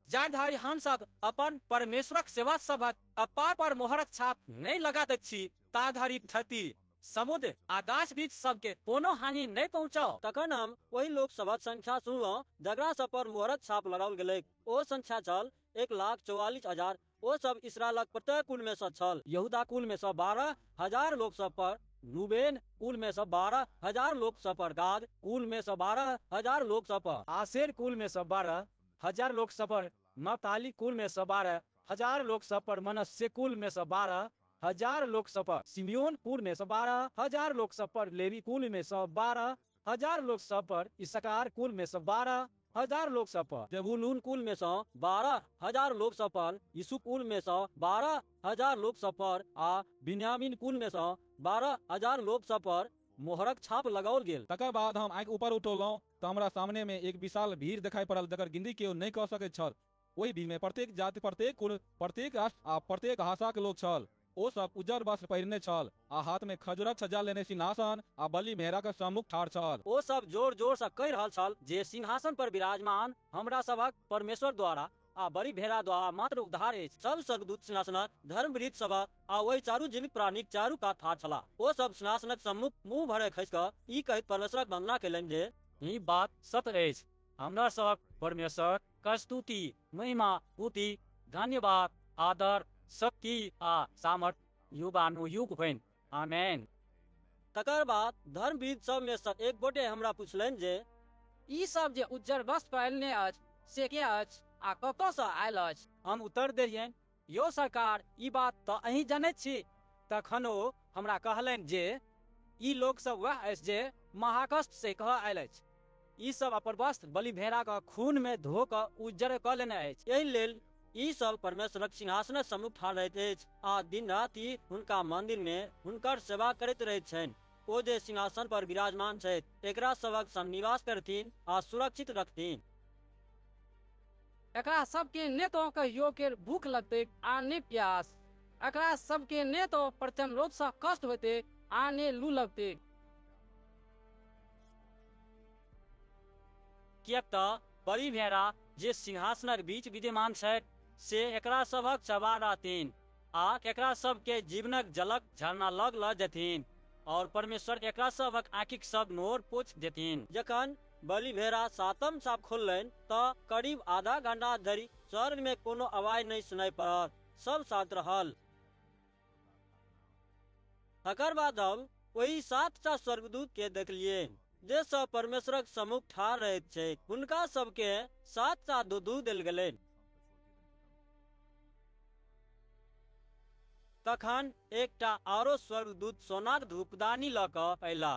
जाधरि हमसभ अपन परमेश्वरक सेवा सभक कपार पर मोहरक छाप नहीं लगा दैत छी, ता धरि धरती समुद्र आकाश बीच सबके कोनो हानि नहीं पहुँचाओ। तखन हम वही लोक सभक संख्या सुनलहुँ जकरा सब पर मोहरक छाप लगाओल गेलै। ओ संख्या छल 1,44,000। ओ सब इसराइलक प्रत्येक कुल में से छल। यहूदा कुल में से 12,000 लोक सब पर, रूबेन कुल में से 12,000 लोक सब पर, गाद कुल में से 12,000 लोक सब पर, आसेर कुल में से 12,000 लोग सब पर, नप्ताली कुल में से 12,000 लोग सब पर, मनश्शे कुल में से 12,000 लोग सब पर, सिमियोन कुल में से 12,000 लोग सब पर, लेवी कुल में से 12,000 लोग सब पर, इसकार कुल में से 12,000 लोग सब पर, जबूलून कुल में से 12,000 लोक सब पर, यीशु कुल में से 12,000 लोक सब पर आ बिन्यामीन कुल में से 12,000 लोक सब पर मोहरक छाप लगाओल गेल। तकर बाद हम आँखि ऊपर उठौलहुँ तऽ हमरा सामने में एक विशाल भीड़ देखाई पड़ल जकर गिनती केओ नहीं कऽ सकैत छल। ओहि भीड़ में प्रत्येक जाति, प्रत्येक कुल, प्रत्येक राष्ट्र आ प्रत्येक भाषाक लोक छल। ओ सब उज्जर वस्त्र पहिरने छल आ हाथ में खजूरक सज्जा लेने सिंहासन आ बलि मेहराक सम्मुख ठाढ़ छल। ओ सब जोर जोर से कहि रहल छल जे सिंहासन पर विराजमान हमरा सबक परमेश्वर द्वारा आ बलि भेड़ा द्वारा मात्र उद्धार अछि। सब स्वर्गदूत सिंहासनक, धर्मवृत्त सभक आ वही चारू जीवित प्राणीक चारू कात ठाढ़ छलाह। ओ सब सिंहासनक सम्मुख मुंह भरे खसि कऽ ई कहैत परमेश्वरक वंदना केलनि जे ई बात सत्य अछि। हमरा सबक परमेश्वर का स्तुति, महिमा, स्तुति, धन्यवाद, आदर, शक्ति आ सामर्थ्य युगानुयुग होइन। आमेन। तकर बाद धर्मविद सब में से एक गोटे हमरा पुछलनि जे ई सब जे उज्जर वस्त्र पहिरने अछि से के अछि आ कतऽ सँ आयल अछि? हम उत्तर देलियनि, यो सरकार, ई बात तऽ अहीं जनैत छी। तखन ओ हमरा कहलनि जे ई लोक सब वह अछि जे महाकष्ट से कह आयल अछि। ई सब अपन वस्त्र बलि भेड़ा के खून में धो कऽ उज्जर कऽ लेने अछि। एहि लेल ई सब परमेश्वरक सिंहासनक सम्मुख ठाढ़ रहैत अछि आ दिन राति हुनका मंदिर में हुनकर सेवा करैत रहैत छनि। ओ जे सिंहासन पर विराजमान छथि एकरा सबक संग निवास करथिन आ सुरक्षित रखथिन। एकरा सबके ने तो कहियो के भूख लगते आ ने प्यास। एकरा सबके ने तो प्रचंड रोग सँ कष्ट होते आ ने लू लगते। किएक तऽ बलि भेड़ा जे सिंहासनक बीच विद्यमान छथि से एकरा सबहक सवार रहथिन आ एकरा सबके जीवनक जलक झरना लग ल जेथिन और परमेश्वर एकरा सबहक आँखिक सब नोर पोछि देथिन। जखन बलि भेड़ा सातम साप खोललनि तऽ करीब आधा घंटा धरि स्वर्ग में कोनो आवाज नहीं सुनाई पड़ल। सब शांत रहल। तकर बाद हम वही 7टा स्वर्गदूत के देखलियै जे सब परमेश्वरक सम्मुख ठाढ़ रहैत छै। हुनका सबके 7टा दूत देल गेलनि। तखन एकटा आरो स्वर्गदूत सोनाक धूपदानी लऽ कऽ अयला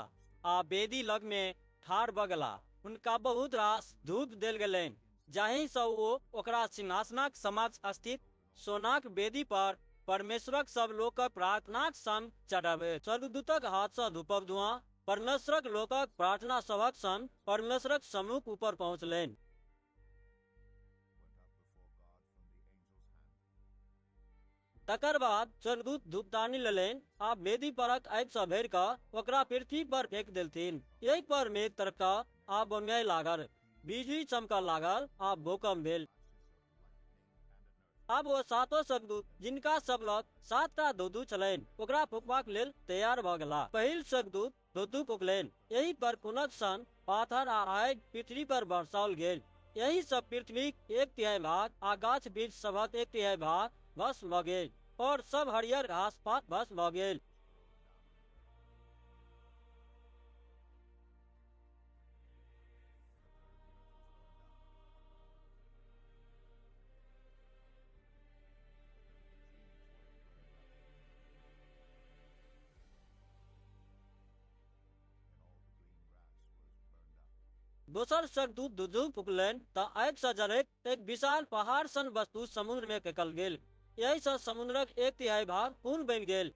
आ वेदी लग में ठाढ़ भऽ गेला। हुनका बहुत रास धूप देल गेलनि जाहि सँ ओ ओकरा सिंहासनक समक्ष स्थित सोनाक वेदी पर परमेश्वरक सब लोकक प्रार्थनाक संग चढ़ाबैत। स्वर्गदूतक हाथ सँ धूपक धुआं परमेश्वरक लोकक प्रार्थना सभक संग परमेश्वरक सम्मुख ऊपर पहुँचलनि। तकर बाद स्वर्गदूत धूपदानी लेलनि आ वेदी परक आगि सँ भरि कऽ ओकरा पृथ्वी पर फेंक देलथिन। एहि पर मेघ तरकऽ आ बौंगय लागल, बिजली चमकऽ लागल आ भूकंप भेल। आब ओ सातो स्वर्गदूत जिनका सब लग 7टा दूत छलनि ओकरा फुकबाक लेल तैयार भऽ गेला। पहिल स्वर्गदूत दूत फुकलनि। एहि पर खूनक सन पाथर आ आगि पृथ्वी पर बरसाओल गेल। एहि सँ पृथ्वीक 1/3 भाग आ गाछ वृक्ष सभक 1/3 भाग भस्म भऽ गेल और सब हरियर घास पात भस्म भऽ गेल। दोसर स्वर्गदूत दुधु फुकलनि तऽ आगि सँ जरैत एक विशाल पहाड़ सन वस्तु समुद्र में फेंकल गेल। एहि सँ समुद्रक 1/3 भाग खून बनि गेल।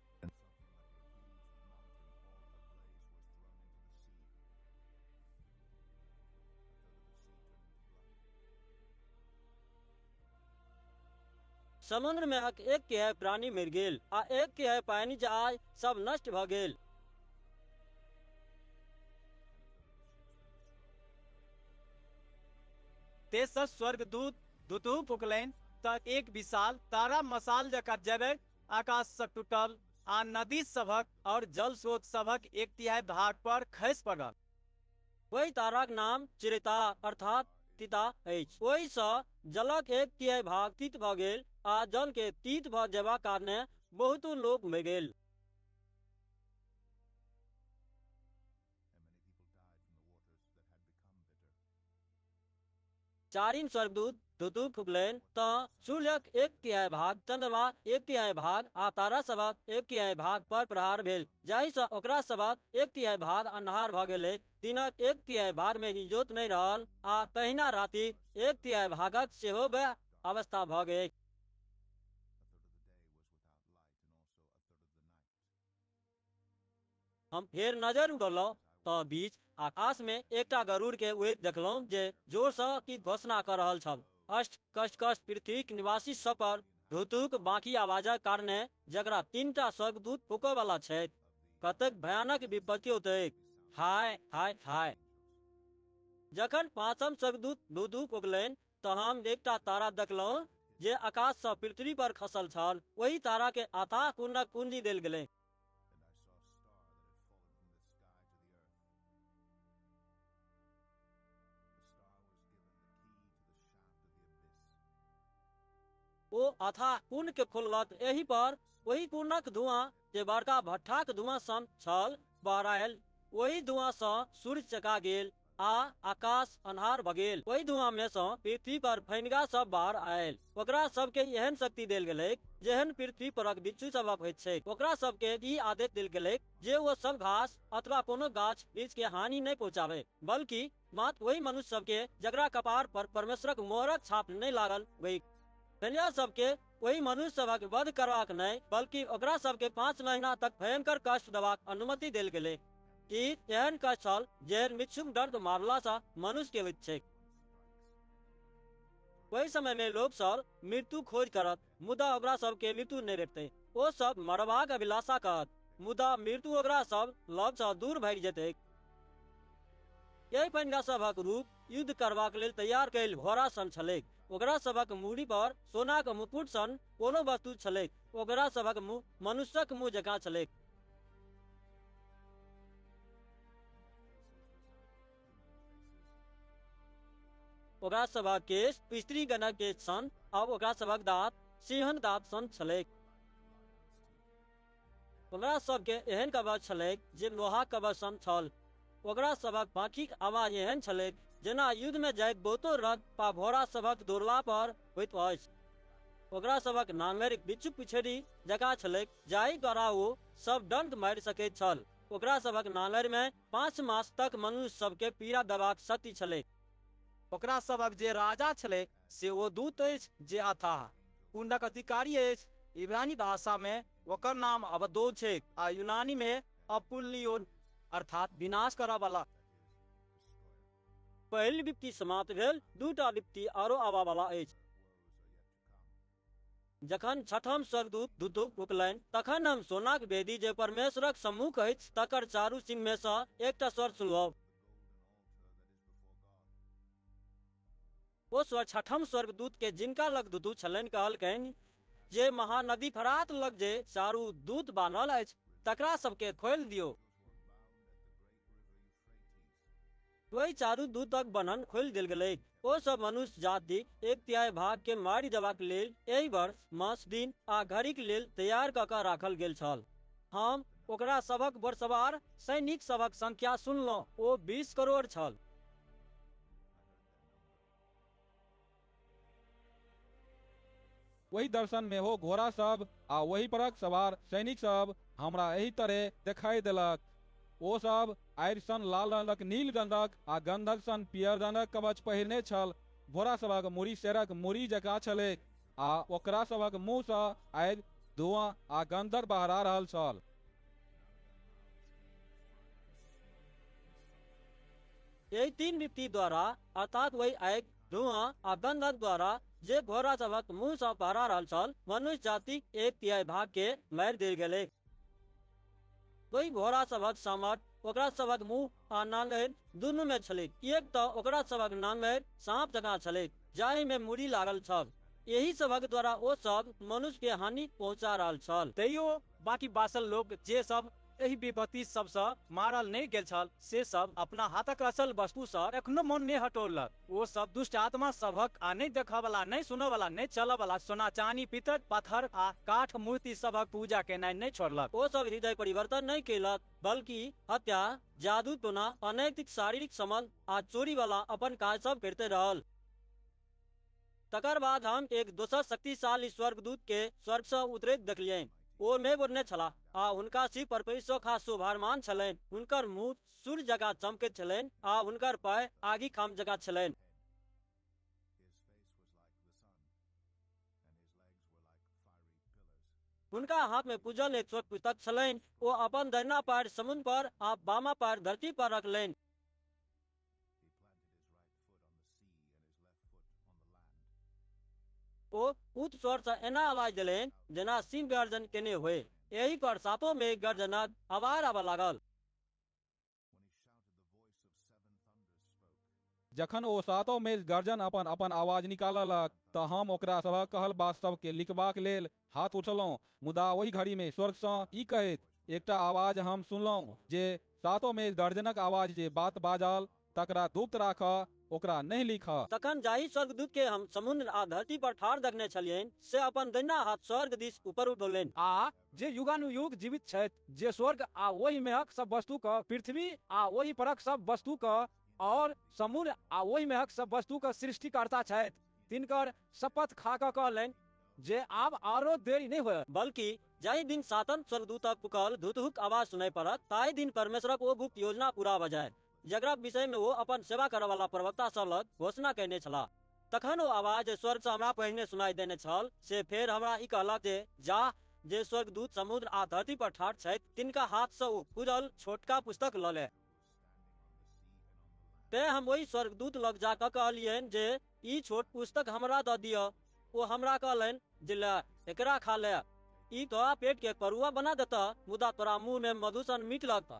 समुद्र में 1/3 प्राणी मरि गेल आ 1/3 पानी जहाज सब नष्ट भऽ गेल। तेसर स्वर्गदूत दुतु फुकलनि तऽ एक विशाल तारा मसाल जकाँ जरैत आकाश सँ टूटल आ नदी सभक और जल स्रोत सभक 1/3 भाग पर खसि पड़ल। वही ताराक नाम चिरिता अर्थात तीता अछि। ओहि सँ जलक 1/3 भाग तीत भऽ गेल आ जल के तीत भऽ जेबाक कारणे बहुतो लोक मरि गेल। चारिम स्वर्गदूत धुतु फुकलनि तऽ सूर्यक 1/3 भाग, चंद्रमा 1/3 भाग आ तारा सभक 1/3 भाग पर प्रहार भेल, जाहि सँ ओकरा सभक 1/3 भाग अन्हार भऽ गेलै। दिनक 1/3 भाग में इजोत नहि रहल आ तहिना राति 1/3 भागक सेहो वैह अवस्था भऽ गेल। हम फेर नजर उठौलहुँ तऽ बीच आकाश में एकटा गरुड़ के उड़ैत देखलहुँ जे जोर सँ की घोषणा कऽ रहल छल। अष्ट कष्ट कष्ट पृथ्वीक निवासी सब पर धुतुक बाँकी आवाजक कारणे जकरा 3टा स्वर्गदूत फूकय वाला छै, कतेक भयानक विपत्ति होतैक। हाय हाय हाय। जखन 5म स्वर्गदूत धुतु फूकलनि तऽ हम एकटा तारा देखलहुँ जे आकाश सँ पृथ्वी पर खसल छल। वही तारा के अथाह कुंडक कुंजी देल गेलै। ओ अथाह कुंड के खोललक। एहि पर ओहि कुंडक धुआं जे बड़का भट्ठाक धुआं सन छल बहरायल। ओहि धुआं सँ सूर्य चका गेल आ आकाश अन्हार भऽ गेल। ओहि धुआं में सँ पृथ्वी पर फैनगा सब बाहर आयल। ओकरा सबके एहन शक्ति देल गेलै जेहन पृथ्वी परक बिच्छू सभक होइत छै। ओकरा सबके ई आदेश देल गेलै जे वो सब घास अथवा कोनो गाछ वृक्ष के हानि नहीं पहुंचाबे, बल्कि मात्र वही मनुष्य सबके जकरा कपार पर परमेश्वरक मोहरक छाप नहीं लागल वही कन्या सबके वही मनुष्य सभक वध करबाक नहीं, बल्कि ओकरा सबके 5 महीना तक भयंकर कष्ट देबाक अनुमति देल गेलै। ई एहन कष्ट छल जेहन मृत्युक दर्द मारला सँ मनुष्य के होइत छै। वही समय में लोग सब मृत्यु खोज करत, मुदा ओकरा सबके मृत्यु नहीं भेटतै। ओ सब मरबाक अभिलाषा करत, मुदा मृत्यु ओकरा सब लग सँ दूर भागि जेतैक। यही फैनगा सभक रूप युद्ध करबाक लेल तैयार कैल घोड़ा सन छलैक। ओकरा सभक मूड़ी पर सोनाक मुकुट सन कोनो वस्तु छलैक। ओकरा सभक मुँह मनुष्यक मुँह जकाँ छलैक। ओकरा सभक केश स्त्री गणक केश सन आ ओकरा सभक दाँत सिंहक दाँत सन छलैक। ओकरा सबके एहन कवच छलैक जे लोहाक कवच सन छल। ओकरा सभक पाँखिक आवाज एहन छलैक जेना युद्ध में जाइत बहुतो रथ पा घोड़ा सभक दौड़ला पर होइत अछि। ओकरा सभक नांगर बिच्छुक पिछड़ी जकाँ छलैक जाहि द्वारा ओ सब दंड मारि सकैत छल। ओकरा सभक नांगर में 5 मास तक मनुष्य सबके पीड़ा देबाक शक्ति छलैक। ओकरा सभक जे राजा छलै से ओ दूत अछि जे अथाह कुंडक अधिकारी अछि। इब्रानी भाषा में ओकर नाम अबद्दोन छै आ यूनानी में अपुल्लियोन अर्थात विनाश करय वाला। पहिल विपत्ति समाप्त भेल, 2टा विपत्ति आरो आबा वाला अछि। जखन 6ठम स्वर्गदूत धुतु फुकलनि तखन हम सोनाक वेदी जे परमेश्वरक सम्मुख अछि तकर चारू सिंह में सँ एकटा स्वर सुनलहुँ। ओ स्वर 6ठम स्वर्गदूत के जिनका लग धुतु छलनि कहलकनि जे महानदी फरात लग जे चारू दूत बान्हल अछि तकरा सबके खोलि दियौ। वही चारू दूतक बंधन खोलि देल गेलै। ओ सब मनुष्य जाति 1/3 भाग के मारि देबाक लेल एहि वर्ष मास दिन आ घड़ीक लेल तैयार कऽ कऽ राखल गेल छल। हम ओकरा सभक बरसवार सैनिक सभक संख्या सुनलहुँ, ओ 20 करोड़ छल। वही दर्शन में हो घोड़ा सब आ वही परक सवार सैनिक सब हमरा एही तरह देखाई देलक। ओ सब आरि सन लाल रंगक, नील रंगक आ गंधक सन पियर रंगक कवच पहिरने छल। घोड़ा सभक मुड़ी शेरक मुड़ी जकाँ छलैक आ ओकरा सभक मुँह सँ आरि धुआं आ गंधक बहरा रहल छल। यही 3 विपत्ति द्वारा अर्थात वही आगि, धुआं आ गंधक द्वारा जे घोड़ा सभक मुँह सँ बहरा रहल छल, मनुष्य जातिक 1/3 भाग के मारि देल गेलै। वही घोड़ा सभक सामर्थ ओकरा सभक मुँह आ नांगर दुनू में छलैक। एक तऽ ओकरा सभक नांगर सांप जकाँ छलैक जाहि में मुड़ी लागल छल। यही सभक द्वारा ओ सब मनुष्य के हानि पहुंचा रहल छल। तैयो बाकी बासल लोग जे सब एहि विपत्ति सबसँ मारल नहि गेल छल से सब अपना हाथक असल वस्तुसँ एखनो मन नहि हटोलक। ओ सब दुष्ट आत्मा सभक आ नहि देखयवला, नहि सुनयवला, नहि चलयवला सोना चानी पित्तर पाथर आ काठ मूर्ति सभक पूजा केनाइ नहि छोड़लक। ओ सब हृदय परिवर्तन नहीं केलक, बल्कि हत्या, जादू टोना, अनैतिक शारीरिक संबंध आ चोरी वाला अपन काज सब करते रहल। तकर बाद हम एक दोसर शक्तिशाली स्वर्गदूत के स्वर्ग से उतरैत देखलियनि। ओ मेघ ओढ़ने छलाह आ हुनका सिर पर पैसोखा शोभायमान छलनि। हुनकर मुँह सूर्य जकाँ चमकैत छलनि आ हुनकर पैर आगि खाम जकाँ छलनि। हुनका हाथ में पूजल एक छोट पुस्तक छलनि। ओ अपन दाहिना पैर समुद्र पर आ बामा पैर धरती पर रखलनि। ओ उच्च स्वर से एना आवाज दिलनि जेना सिंह गर्जन केने होय। एही पर सातों में गर्जनक आवाज आबऽ लागल। जखन ओ सातों मेज गर्जन अपन अपन आवाज निकाललक तऽ हम ओकरा सभक कहल बात सबके लिखबाक लेल हाथ उठलहुँ। मुदा ओहि घड़ी में स्वर्ग सँ ई कहैत एकटा आवाज हम सुनलहुँ जे सातों मेज गर्जनक आवाज जे बात बाजल तकरा गुप्त राखऽ, ओकरा नहीं लिखऽ। तखन जाहि स्वर्गदूत के हम समुद्र आ धरती पर ठाढ़ देखने छलियनि से अपन दाहिना हाथ स्वर्ग दिस ऊपर उठौलनि। आ जे युगानुयुग जीवित छथि, जे स्वर्ग आ ओहि मेहक सब वस्तु क, पृथ्वी आ ओहि परक सब वस्तु क, और समुद्र आ ओहि मेहक सब वस्तु क सृष्टिकर्ता छथि, तिनकर शपथ खा कऽ कहलनि जे आब आरो देरी नहीं होयत, बल्कि जाहि दिन सातन स्वर्गदूतक पुकल धुतहुक आवाज सुनाई पड़त ताहि दिन परमेश्वरक ओ गुप्त योजना पूरा भऽ जायत जकरा विषय में वो अपन सेवा करय वाला प्रवक्ता सब लग घोषणा कैने छलाह। तखन ओ आवाज जे स्वर्ग से हमरा पहिने सुनाई देने छल से फेर हमरा ई कहलक जे जा, जे स्वर्गदूत समुद्र आ धरती पर ठाढ़ छथि तिनका हाथ से ओ खुजल छोटका पुस्तक लऽ ले। ते हम वही स्वर्गदूत लग जाकऽ कहलियनि जे ई छोट पुस्तक हमरा दऽ दिअ। ओ हमरा कहलनि जे ले एकरा खा ले, ई तोरा पेट के करुआ बना देता, मुदा तोरा मुंह में मधुसन मीठ लगता।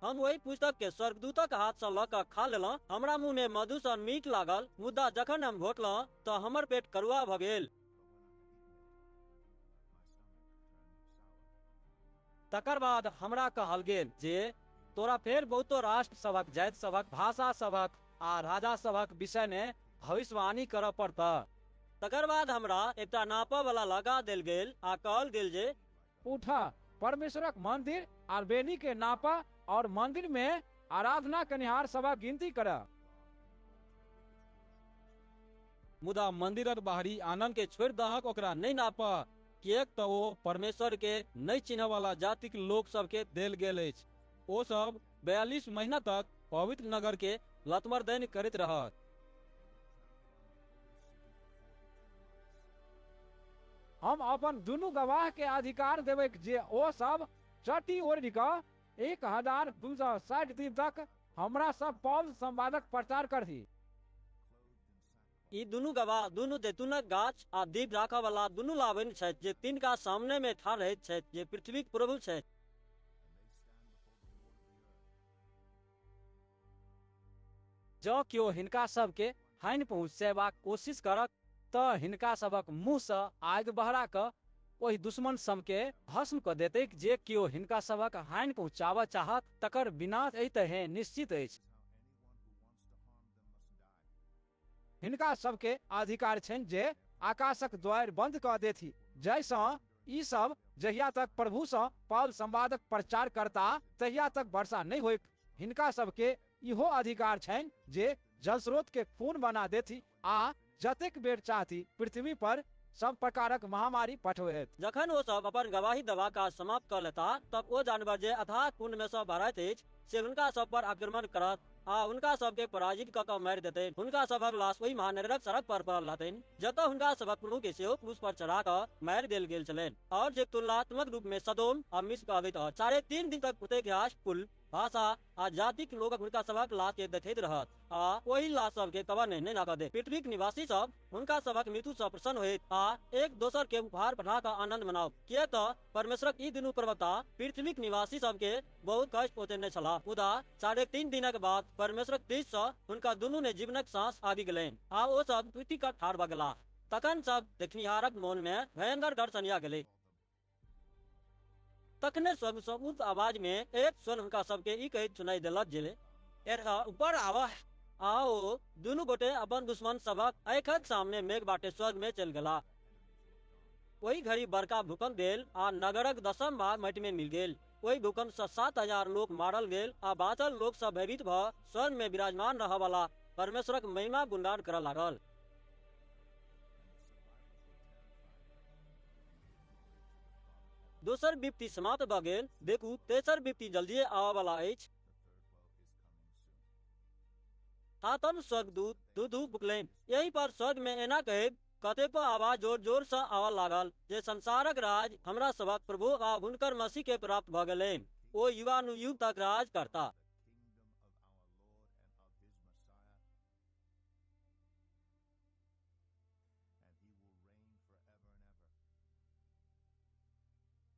हम वही पुस्तक के स्वर्गदूतक हाथ से लऽ कऽ खा लेलहुँ। हमरा मुंह में मधुसन मीठ लागल, मुदा जखन हम घोटलहुँ तऽ हमर पेट करुआ भऽ गेल। तकर बाद हमरा कहल गेल जे तोरा फेर बहुतो राष्ट्र सभक, जाति सभक, भाषा सभक आ राजा सभक विषय में भविष्यवाणी करऽ पड़ता। तकर बाद हमरा एकटा नापऽ वाला लगा देल गेल आ कहल गेल जे उठा परमेश्वरक मंदिर और बेनी के नापा और मंदिर में आराधना कनिहार सभक गिनती करा। मुदा मंदिरक बाहरी आंगन के छोड़ि दहक, ओकरा नहीं नापऽ, किएक तऽ ओ परमेश्वर के नहीं चिन्ह वाला जातिक लोक सबके देल गेल अछि। ओ सब 42 महीना तक पवित्र नगर के लतमरदैन करैत रहत। हम अपन दुनू गवाह के अधिकार देबै जे ओ सब चट्टी ओढ़ि कऽ 1260 दिन तक हमरा सब पौल संवादक प्रचार करथि। ई दुनू गवाह दुनू जैतूनक गाछ आ दीप राखऽ वाला दुनू लावनि छथि जे तिनका सामने में ठाढ़ रहैत छथि, जे पृथ्वीक प्रभु छथि। जँ केओ हिनका सबके हानि पहुँचेबाक कोशिश करत तऽ हिनका सबक मुँह सँ आगि बहरा कऽ ओहि दुश्मन सबके भस्म कऽ देतैक। जे केओ हिनका सबक हानि पहुँचाबऽ चाहत तकर विनाश एहि तरहें निश्चित अछि। हिनका सबके अधिकार छनि जे आकाशक द्वार बंद कऽ देथि, जैसँ ई सब जहिया तक प्रभु सँ पौल संवादक प्रचार करता तहिया तक वर्षा नहीं होइक। हिनका सबके इहो अधिकार छनि जे जलस्रोत के खून बना देथि आ जतेक बेर चाहती पृथ्वी पर सब प्रकारक महामारी पठौत। जखन ओ सब अपन गवाही देबाक काज समाप्त कऽ लेता तब ओ जानवर जे अथाह कुंड में सँ बहैत अछि से हुनका सब पर आक्रमण करत आ हुनका सबके पराजित कऽ कऽ मारि देतनि। हुनका सबक लाश ओहि महानगरक सड़क पर पड़ल रहतनि जतऽ हुनका सबक प्रभु के सेहो क्रूस पर चढ़ा कऽ मारि देल गेल छलनि, और जे तुलनात्मक रूप में सदोम आ मिस्र कहबैत अछि। 3.5 दिन तक ओतय घास फूल भाषा आ जातिक लोग हुनका सभक लाश के देखैत रहत आ ओहि लाश सब के कबर नहीं ना दे। पृथ्वीक निवासी सब हुनका सभक मृत्यु से प्रसन्न होइत आ एक दोसर के उपहार बढ़ा कर आनंद मनाओ, किया तो परमेश्वरक ई दुनू प्रवक्ता पृथ्वीक निवासी सब के बहुत कष्ट पहुँचेने छला। मुदा 3.5 दिनक बाद परमेश्वरक दृष्टि से हुनका दुनू ने जीवनक सांस आबि गेलनि आ ओ सब पृथ्वी पर ठाढ़ भ गेलाह। तखन सब देखनिहारक मन में भयंकर डर सनिया गेलै। तखने स्वर्ग सँ उच्च आवाज में एक स्वर हुनका सबके ई कहैत सुनाई देलक जे एतऽ ऊपर आवा। आओ दुनू गोटे अपन दुश्मन सबक आँखिक सामने मेघ बाटे स्वर्ग में चल गेला। वही घड़ी बड़का भूकंप भेल आ नगरक 10म भाग माटि में मिल गेल। वही भूकंप से 7,000 लोग मारल गेल आ बाँचल लोग सब भयभीत भ स्वर्ग में विराजमान रह वाला परमेश्वरक महिमा गुणगान करऽ लागल। दोसर विपत्ति समाप्त भ गेल, देखू तेसर विपत्ति जल्दिए आबऽ वाला अछि। सातम स्वर्गदूत दू बुकलनि। यही पर स्वर्ग में एना कहैत कतेको आवाज जोर जोर से आवा लागल जे संसारक राज हमरा सबक प्रभु आ हुनकर मसीह के प्राप्त भ गेलनि। ओ युगानुयुग तक राज करता।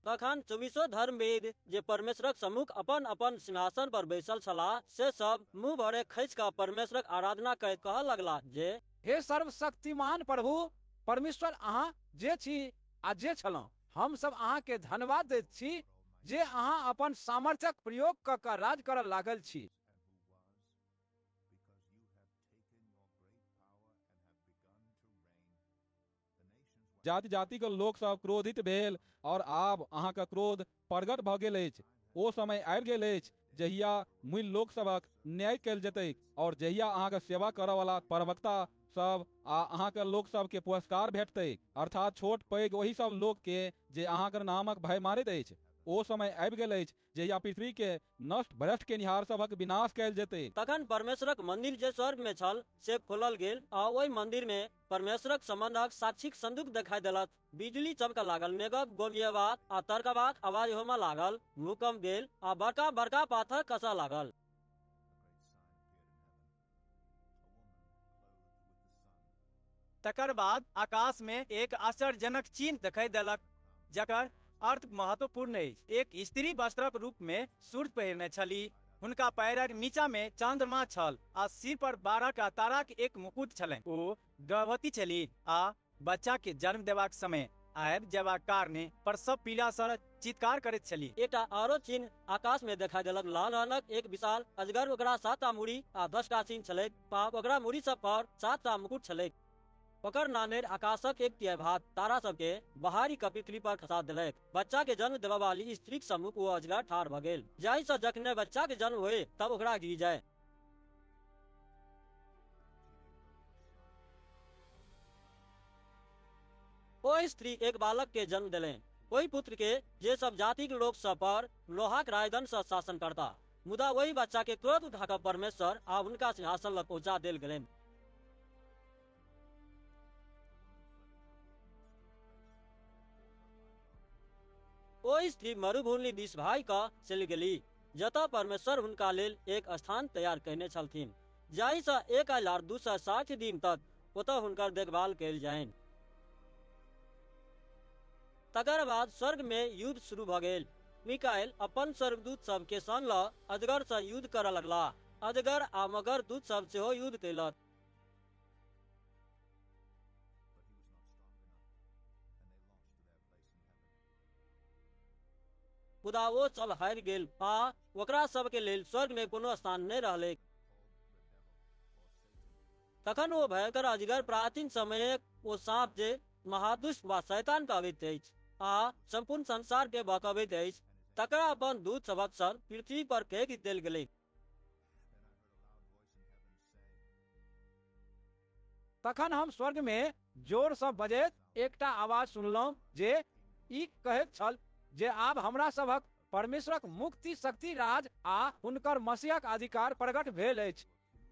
तखन 24 धर्मवेद जे परमेश्वरक सम्मुख अपन अपन सिंहासन पर बैसल छलाह से सब मुंह भरे खसि कऽ परमेश्वरक आराधना करैत कहऽ लगला जे हे सर्वशक्तिमान प्रभु परमेश्वर, अहाँ जे छी आ जे छलहुँ, हम सब अहाँ के धन्यवाद दैत छी जे अहाँ अपन सामर्थ्यक प्रयोग कऽ कऽ राज करऽ लागल छी। जाति जाति के लोक सब क्रोधित भेल और आब अहाँ के क्रोध प्रगट भ गेल अछि। ओ समय आबि गेल अछि जहिया मूल लोक सबक न्याय कयल जेतैक और जहिया अहाँ के सेवा करऽ वाला प्रवक्ता सब आ अहाँ के लोक सब के पुरस्कार भेटतैक, अर्थात छोट पैघ वही सब लोक के जे अहाँ के नामक भय मारैत अछि। ओ समय आबि गेल अछि जहिया पृथ्वी के नष्ट भ्रष्ट के निहार सबक विनाश कयल जेतै। तखन परमेश्वरक मंदिर जे स्वर्ग में छल से खोलल गेल आ ओहि मंदिर में परमेश्वरक संबंधक साक्षीक संदूक देखाई देलक। बिजली चमक लागल, मेघक गोलियाबात आ तड़कबाक आवाज होमऽ लागल, भूकंप भेल आ बड़का बड़का पाथर खसऽ लागल। तकर बाद आकाश में एक आश्चर्यजनक चिन्ह दिखाई देलक जकर अर्थ महत्वपूर्ण अछि। एक स्त्री वस्त्रक रूप में सूर्य पहिरने छली, हुनका पैरक नीचा में चंद्रमा छल आ सिर पर 12 टा ताराक एक मुकुट छलनि। ओ गर्भवती छली आ बच्चा के जन्म देबाक समय आबि जेबाक कारणे प्रसव पीड़ा सँ चित्कार करैत छली। एकटा आरो चिन्ह आकाश में देखाई देलक, लाल रंगक एक विशाल अजगर, ओकरा 7 टा मुड़ी आ 10 टा सींग छलैक, पाप ओकरा मुड़ी सब पर 7 टा मुकुट छलैक। ओकर नानेर आकाशक 1/3 भाग तारा सबके बहारी कऽ पृथ्वी पर खसा देलक। बच्चा के जन्म देबऽ वाली स्त्रीक सम्मुख ओ अजगर ठाढ़ भ गेल, जाहि सँ जखने बच्चा के जन्म होए तब ओकरा गिर जाए। ओ स्त्री एक बालक के जन्म देलनि, ओहि पुत्र के जे सब जाति के लोक सब पर लोहाक रायदन सँ शासन करता। मुदा वही बच्चा के क्रोध उठा कऽ परमेश्वर आ हुनका सिंहासन लग पहुंचा देल गेलनि। ओ स्त्री मरुभूमि दिस भागि कऽ चलि गेली, जतऽ परमेश्वर हुनका लेल एक स्थान तैयार कयने छलथिन, जाहि सँ 1260 दिन तक ओतऽ हुनकर देखभाल कयल जायनि। तकर बाद स्वर्ग में युद्ध शुरू भ गेल। मिकाएल अपन स्वर्गदूत सब के संग लऽ अजगर सँ युद्ध करऽ लगला। अजगर आ मगर दूत सब सेहो युद्ध कयलक। मुदा वो सब हारि गेल आ ओकरा सब के लेल स्वर्ग में कोनो स्थान नहीं रहलै। तखन वो भयंकर अजगर प्राचीन समय ओ सांप जे महादुष्ट वा शैतान कहैत अछि आ संपूर्ण संसार के बहकबैत अछि, तकरा अपन दूत सबक संग पृथ्वी पर फेंक देल गेलै। तखन हम स्वर्ग में जोर सँ बजैत एकटा आवाज सुनलहुँ जे ई कहैत छल जे आब हमरा सभक परमेश्वरक मुक्ति, शक्ति, राज आ हुनकर मसीहक अधिकार प्रकट भेल अछि।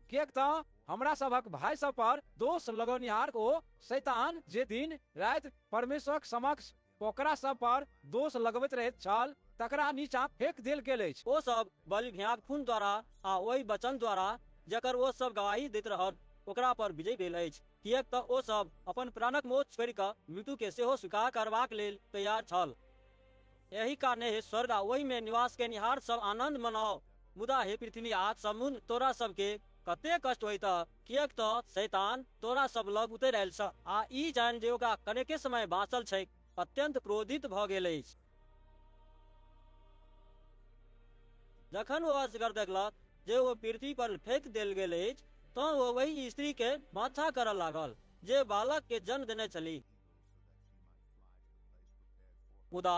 किएक तऽ हमरा सभक भाई सब पर दोष लगौनिहार ओ शैतान जे दिन राति परमेश्वरक समक्ष ओकरा सब पर दोष लगबैत रहैत छल तकरा नीचा फेंक देल गेल अछि। ओ सब बलि भ्याग खून द्वारा आ ओहि वचन द्वारा जकर ओ सब गवाही दैत रहत ओकरा पर विजय भेल अछि, किएक तऽ ओ सब अपन प्राणक मोह छोड़ि कऽ मृत्यु के सेहो स्वीकार करबाक लेल तैयार छल। एहि कारणे हे स्वर्ग आ ओहि में निवास केनिहार सब आनंद मनाओ। मुदा हे पृथ्वी आ समुद्र तोरा सबके कते कष्ट होइत, किएक तऽ शैतान तोरा सब लग उतरि आयल छ आ ई जानि जे ओकरा कनेके समय बाँचल छैक, अत्यंत क्रोधित भऽ गेल अछि। जखन ओ अजगर देखलक जे ओ पृथ्वी पर फेंक देल गेल अछि तऽ ओ वही स्त्री के बाछा करऽ लागल जे बालक के जन्म देने छली। मुदा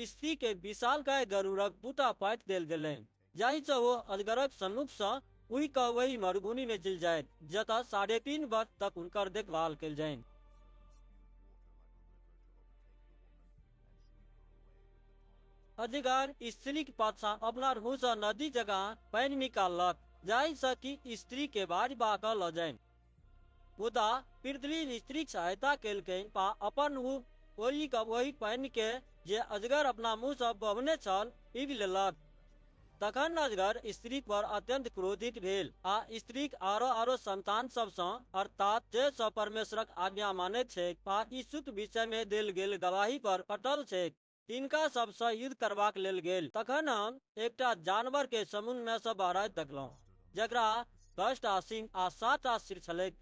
स्त्री के विशाल काय गरुड़क बूटा पाति देल गेलनि, जाहि सँ ओ अजगरक सम्मुख सँ उड़ि कऽ वही मरुभूमि में चलि जाय जतऽ 3.5 वर्ष तक हुनकर देखभाल कयल जानि। अजगर स्त्रीक पाछा अपना रूह सँ नदी जकाँ पानि निकाललक जाहि सँ कि स्त्री के बाजबा कऽ लऽ जानि। मुदा पृथ्वी स्त्रीक सहायता केलकै आ अपन मुँह ओढ़ि कऽ ओहि पानि के जे अजगर अपना मुँह सँ बहने छल पीबि लेलक। तखन अजगर स्त्री पर अत्यंत क्रोधित भेल आ स्त्रीक आरो संतान सब सँ अर्थात जे सब परमेश्वरक आज्ञा मानैत छैक आ यीशुक विषय में देल गेल गवाही पर अटल छैक तिनका सब सँ युद्ध करबाक लेल गेल। तखन हम एकटा जानवर के समुद्र में सँ बहरैत देखलहुँ जकरा 10 टा सींग आ 7 टा सिर छलैक।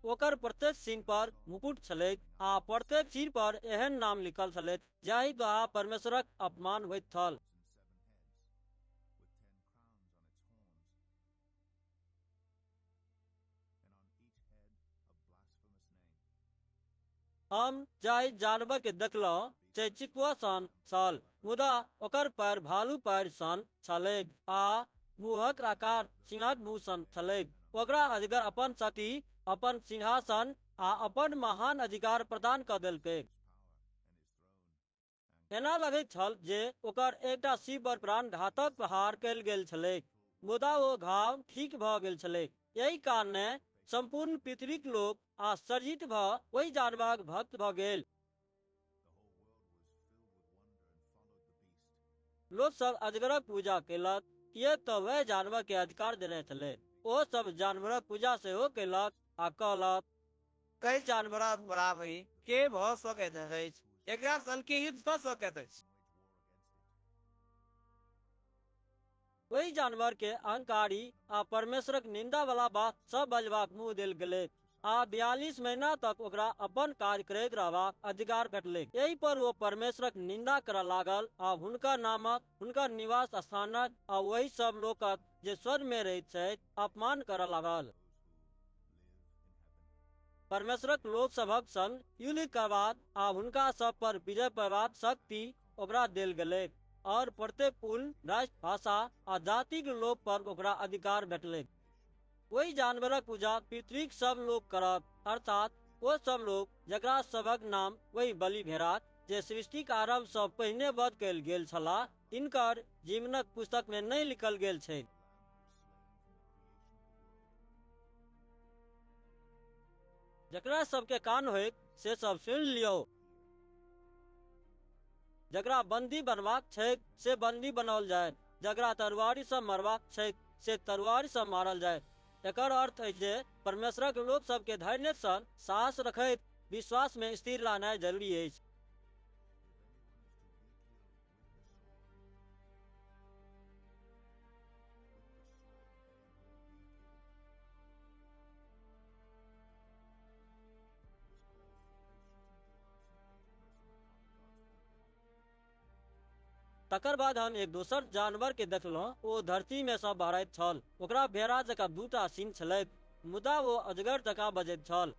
ओकर प्रत्येक सींग पर मुकुट छलैक आ प्रत्येक सिर पर एहन नाम लिखल छलैक जाहि द्वारा परमेश्वरक अपमान होइत छल। हम जाहि जानवर के देखलहुँ से चितुआ सन छल, मुदा ओकर पैर भालू पैर सन छलैक आ मुँहक आकार सिंहक मुँह सन छलैक। ओकरा अजगर अपन शक्ति, अपन सिंहासन आ अपन महान अधिकार प्रदान कऽ देलकै। एना लगैत छल जे ओकर एकटा शिव पर प्राणघातक प्रहार कयल गेल छलैक, मुदा ओ घाव ठीक भऽ गेल छलैक। यही कारणे संपूर्ण पृथ्वीक लोक आश्चर्यित भऽ ओहि जानवरक भक्त भऽ गेल। लोक सब अजगरक पूजा केलक, किएक तऽ वह जानवर के अधिकार देने छलै। ओ सब जानवरक पूजा सेहो केलक आ कहलक, कई जानवरक बराबरी के भऽ सकैत अछि, एकरा संग युद्ध कऽ सकैत अछि। वही जानवर के अहंकारी आ परमेश्वरक निंदा वाला बात सब बजबाक मुँह देल गेलै आ 42 महीना तक ओकरा अपन काज करैत रहबाक अधिकार भेटलै। यही पर वो परमेश्वरक निंदा करऽ लागल आ हुनकर नामक, हुनकर निवास स्थानक आ वही सब लोकक जे स्वर्ग में रहैत छथि अपमान करऽ लागल। परमेश्वरक लोक सभक संग युद्ध करबाक आ हुनका सब पर विजय पाबाक शक्ति ओकरा देल गेलै और प्रत्येक कुल, राष्ट्र, भाषा आ जाति के लोक पर ओकरा अधिकार भेटलै। वही जानवरक पूजा पृथ्वीक सब लोग करत, अर्थात वो सब लोग जकरा सबक नाम वही बलि भेड़ाक जे सृष्टिक आरंभ सँ पहिने वध कयल गेल छलाह तिनकर जीवनक पुस्तक में नहीं लिखल गेल छै। जकरा सबके कान होइत से सब सुनि लियो। जकरा बंदी बनबाक छैक से बंदी बनाओल जाय, जकरा तलवारी सँ मरबाक छैक से तलवारी सँ मारल जाय। एकर अर्थ है जे परमेश्वरक लोक सबके धैर्य सँ साहस रखैत विश्वास में स्थिर रहनाइ जरूरी अछि। तकर बाद हम एक दोसर जानवर के देखलहुँ, ओ धरती में सँ बहरैत छल। ओकरा भेड़ा जकाँ 2 टा सींग छलैक, मुदा वो अजगर जकाँ बजैत छल।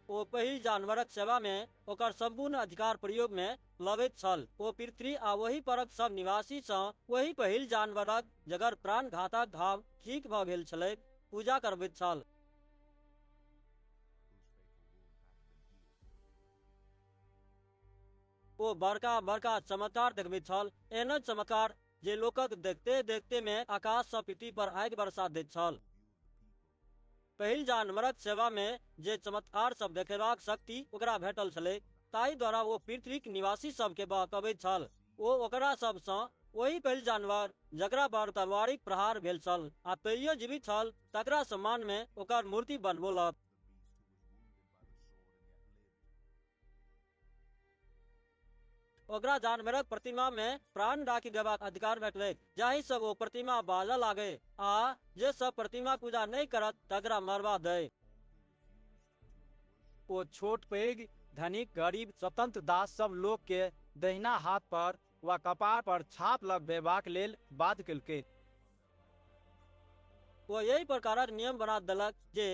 ओ पहिल जानवरक सेवा में ओकर संपूर्ण अधिकार प्रयोग में लबैत छल। ओ पृथ्वी आ वही परक सब निवासी सँ वही पहिल जानवरक जकर प्राणघातक घाव ठीक भऽ गेल छलैक पूजा करबैत छल। ओ बड़का बड़का चमत्कार देखबैत छल, एहन चमत्कार जे लोकक देखते देखते में आकाश सँ पृथ्वी पर आगि बरसा दैत छल। पहिल जानवरक सेवा में जे चमत्कार सब देखेबाक शक्ति ओकरा भेटल छलै, ताहि द्वारा वो पृथ्वीक निवासी सबके बहकबैत छल। ओ ओकरा सबसँ ओहि पहिल जानवर जकरा पर तलवारिक प्रहार भेल छल आ तैयो जीवित छल तकरा सम्मान में ओकर मूर्ति बनबौलक। ओकरा जानवरक प्रतिमा में प्राण राखि देबाक अधिकार भेटलै, जाहि सँ ओ प्रतिमा बाजऽ लागे आ जे सब प्रतिमा पूजा नहीं करत तकरा मरवा दे। ओ छोट पैघ धनिक गरीब स्वतंत्र दास सब लोग के दहिना हाथ पर वा कपार पर छाप लगबेबाक लेल बाध्य केलकै। वो यही प्रकारक नियम बना देलक जे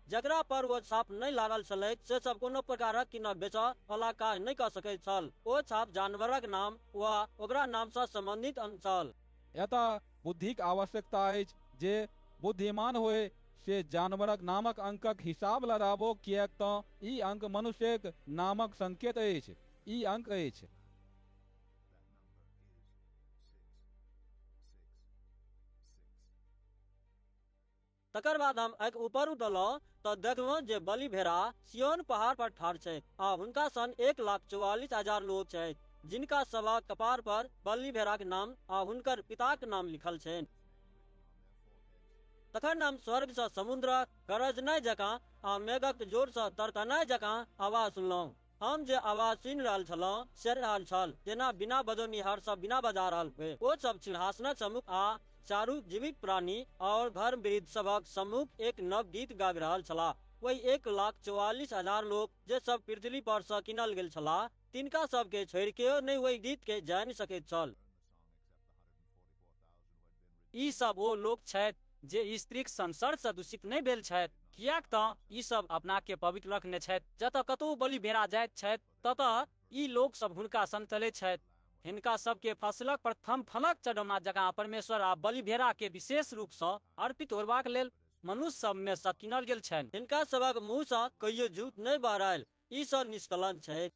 जकरा पर वो छाप नहीं लागल छलै से सब कोनो प्रकारक कीनऽ बेचऽ वाला काज नहीं कऽ सकैत छल। ओ छाप जानवरक नाम वा ओकरा नाम सँ संबंधित छल। एतऽ बुद्धिक आवश्यकता अछि जे बुद्धिमान होय से जानवरक नामक अंकक हिसाब लगाबो, किएक तऽ ई अंक मनुष्यक नामक संकेत अछि। ई अंक अछि। तकर बाद हम आँखि ऊपर उठलहुँ तऽ देखलहुँ जे बलि भेड़ा सिय्योन पहाड़ पर ठाढ़ छै आ हुनका सन 1,44,000 लोग छै, जिनका सभक कपार पर बलि भेड़ाक नाम आ हुनकर पिताक नाम लिखल छनि। तखन हम स्वर्ग सँ समुद्रक गरजनाइ जकाँ आ मेघक जोर सँ तरतनाइ जकाँ आवाज सुनलहुँ। हम जे आवाज सुनि रहल छलहुँ से रहल छल जेना बिना बजौनिहार सब बिना बजा रहल हुए। ओ सब सिंहासनक सम्मुख आ चारू जीवित प्राणी और धर्म वृद्ध सबक सम्मुख एक नव गीत गाबि रहल छलाह। वही 1,44,000 लोग जे सब पृथ्वी पर सँ कीनल गेल छलाह, तिनका सब के छोड़ि केओ नहीं वही गीत के जानि सकैत छल। ई सब ओ लोग छथि जे स्त्रीक संसर्ग सँ दूषित नहीं भेल छथि, किएक तऽ ई सब अपना के पवित्र रखने छथि। जतऽ कतहु बलि भेड़ा जाइत छथि ततऽ ई लोग सब हुनका संग चलैत छथि। हिनका सबके फसलक प्रथम फलक चढ़ौना जकाँ परमेश्वर आ बलि भेड़ा के विशेष रूप सँ अर्पित होबाक लेल मनुष्य सब में सँ कीनल गेल छनि। हिनका सबक मुँह सँ कहियो झूठ नहीं बहरायल, ई सब निष्कलंक छै।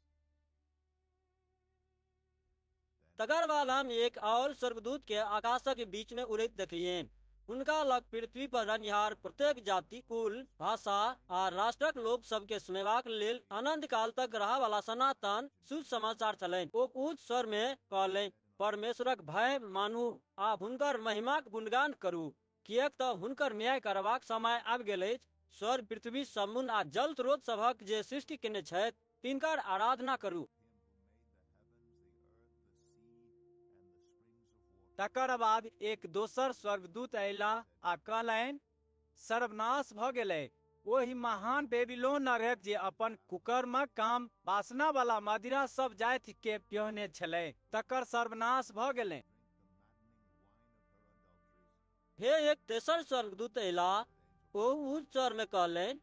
तकर बाद हम एक और स्वर्गदूत के आकाशक बीच में उड़ैत देखलियनि। हुनका लग पृथ्वी पर रहनिहार प्रत्येक जाति, कुल, भाषा आ राष्ट्रक लोक सबके सुनेबाक लेल अनंत काल तक रहय वाला सनातन सुसमाचार छलनि। ओ ऊँच स्वर में कहलनि, परमेश्वरक भय मानू आ हुनकर महिमाक गुणगान करू, किएक तऽ हुनकर न्याय करबाक समय आबि गेल अछि। स्वर्ग, पृथ्वी, समुद्र आ जल स्रोत सभक जे सृष्टि केने छथि तिनकर आराधना करू। तकर बाद एक दोसर स्वर्गदूत अयला आ कहलनि, सर्वनाश भऽ गेलै ओहि महान बेबीलोन नगरक जे अपन कुकर्मक काम वासना वाला मदिरा सब जाति के पियोने छलै, तकर सर्वनाश भऽ गेलै। फेर एक तेसर स्वर्गदूत अयला, ओ ऊँच स्वर में कहलनि,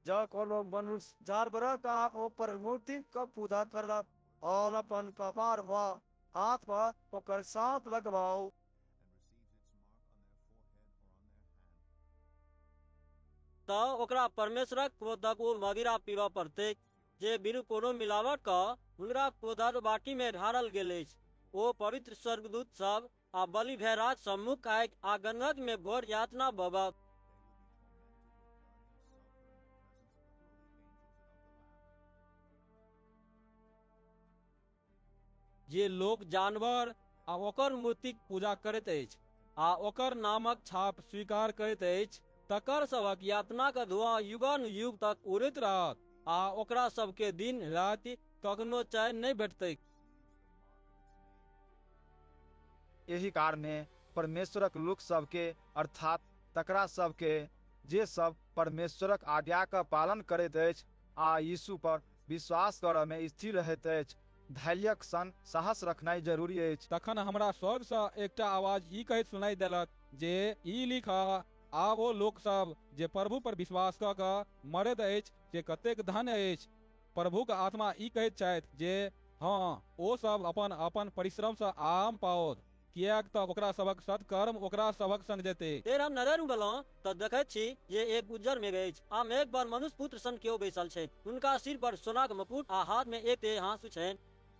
जब कोनो मनुष्य जानवरक का ऊपर मूर्ति का पूजा करलक और अपन कपार वा हाथ पर ओकर साथ लगवाओ, तऽ ओकरा परमेश्वरक क्रोधक ओ मदिरा पीबऽ पड़तै जे बिनु कोनो मिलावट का हुनका क्रोधक बाटी में ढारल गेल अछि। ओ पवित्र स्वर्गदूत सब आ बलि भेड़ाक सम्मुख आगि आ गंधक में घोर यातना भोगब। जे लोक जानवर आ ओकर मूर्तिक पूजा करैत अछि आ ओकर नामक छाप स्वीकार करैत अछि, तकर सबक यातना का धुआं युगान युग तक उड़ैत रहत आ ओकरा सबके दिन राति कखनो चैन नहीं भेटतै। एही कारणे परमेश्वरक लोक सबके अर्थात तकरा सबके जे सब परमेश्वरक आज्ञा का पालन करैत अछि आ यीशु पर विश्वास करऽ में स्थिर रहैत अछि, धैर्यक संग साहस रखनाइ जरूरी अछि। तखन हमरा स्वर्ग सँ एकटा आवाज ई कहैत सुनाई देलक जे ई लिखऽ, आब ओ लोक सब जे प्रभु पर विश्वास कऽ कऽ मरैत अछि से कतेक धन्य अछि। प्रभुक आत्मा ई कहैत छथि जे हाँ, ओ सब अपन अपन परिश्रम सँ आराम पाओत, किएक तऽ ओकरा सबक सत्कर्म ओकरा सबक संग जेतै। फेर हम नजर उठलहुँ तऽ देखैत छी जे एक उज्जर मेघ अछि आ मेघ पर मनुष्य पुत्र सन केओ बैसल छै। हुनका सिर पर सोनाक मुकुट आ हाथ में एक तेज हाँसू छनि।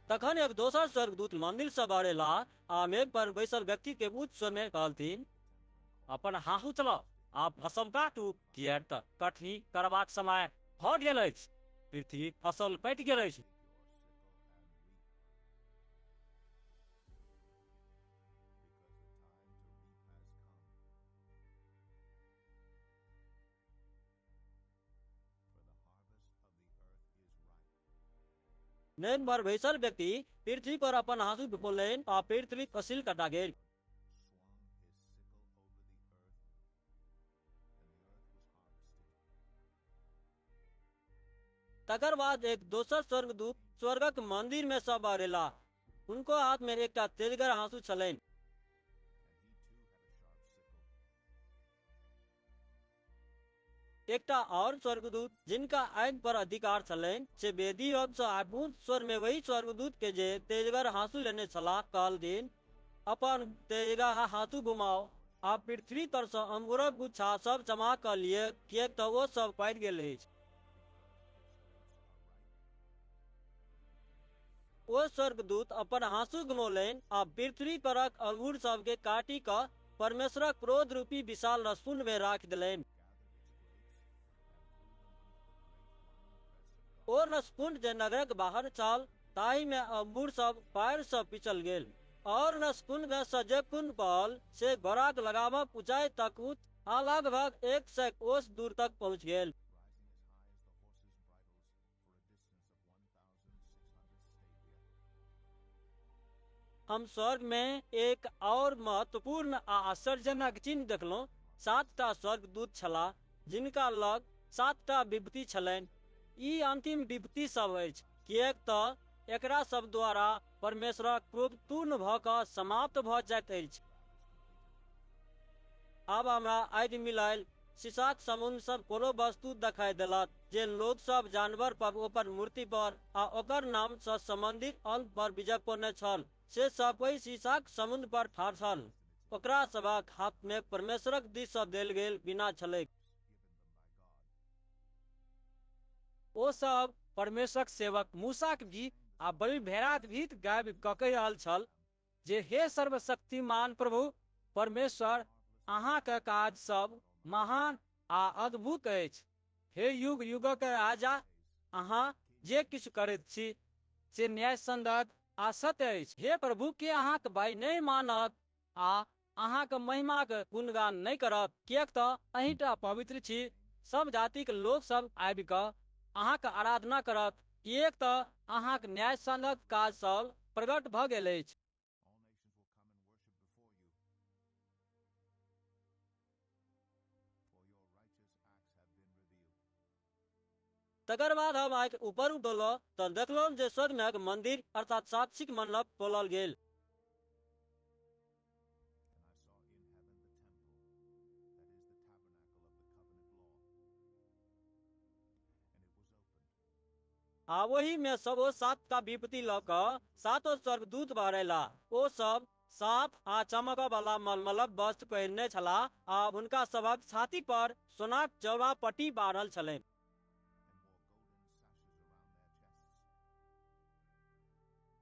तखन एक दोसर स्वर्गदूत मंदिर सँ बाहर एला आ मेघ पर बैसल व्यक्ति के उच्च स्वर में कहलथिन, अपन हाँसू चलाओ आब फसल काटू, किएक तऽ कटनी करबाक समय भऽ गेल अछि। पृथ्वी फसल पटि गेल अछि। नैन भर बैसल व्यक्ति पृथ्वी पर अपन हाँसू बिपोलनि आ पृथ्वी फसिल कटा गेल। तकर बाद एक दोसर स्वर्गदूत स्वर्गक मंदिर में सब आरेला। हुनको हाथ में एकटा तेजगर हाँसू छलनि। एकटा और स्वर्गदूत जिनका आँखि पर अधिकार छलनि से वेदी योग सँ आगू स्वर में वही स्वर्गदूत के जे तेजगर हाँसू लेने छलाह कहलथिन, अपन तेजगर हाँसू घुमाओ आ पृथ्वी तर सँ अंगूरक गुच्छा सब जमा कऽ लिए, किएक तऽ ओ सब पड़ि गेल अछि। ओ स्वर्गदूत अपन हाँसू घुमौलनि आ पृथ्वी परक अंगूर सबके काटि कऽ परमेश्वरक क्रोध रूपी विशाल रसकुंड में राखि देलनि। ओ रसकुंड जे नगरक बाहर छल, ताहि में अंगूर सब पैर सँ पिचल गेल। और रसकुंड में सँ जे कुंड बहल से घोड़ाक लगामक ऊंचाई तक उच्च आ लगभग 100 कोस दूर तक पहुँच गेल। हम स्वर्ग में एक और महत्वपूर्ण आ आश्चर्यजनक चिन्ह देखलहुँ। 7टा स्वर्गदूत छलाह जिनका लग 7टा विभूति छलनि। ई अंतिम विभूति सब अछि, किएक तऽ एकरा सब द्वारा परमेश्वरक क्रोध पूर्ण भऽ कऽ समाप्त भऽ जाइत अछि। आब हमरा आदि मिलायल शीशाक समुद्र सब कोनो वस्तु देखाई देलक जे लोग सब जानवर पर, ओकर मूर्ति पर आ ओकर नाम सँ संबंधित अंक पर विजय पोने छल, से सब ओहि शीशाक समुद्र पर ठाढ़ छल। ओकरा सभक हाथ में परमेश्वरक दिस सँ देल गेल बीना छलैक। ओ सब परमेश्वरक सेवक मूसाक भी आ बलि भेड़ाक भी गाबि कऽ कहि रहल छल जे हे सर्वशक्तिमान प्रभु परमेश्वर, अहाँके काज सब महान आ अद्भुत अछि। हे युग युगक राजा, अहाँ जे किछु करैत छी से न्यायसंगत आ सत्य अछि। हे प्रभु, के अहाँके बाई नहि मानत आ अहाँके महिमाक गुणगान नहि करत, किएक तऽ अहींटा पवित्र छी। सब जातिक लोक सब आबि कऽ अहाँके आराधना करत, किएक तऽ अहाँक न्यायसंगत काज सब प्रकट भऽ गेल अछि। तकर बाद हम आँखि ऊपर उठौलहुँ तऽ देखलहुँ जे स्वर्ग में मंदिर अर्थात साक्षीक मंडप खोलल गेल। आ वही में सब ओ 7टा विभूति लऽ कऽ 7 स्वर्गदूत बहरेला। ओ सब साफ आ चमक वाला मलमलक वस्त्र पहिरने छलाह आ हुनका सभक छाती पर सोनाक चौड़ा पट्टी बान्हल छलनि।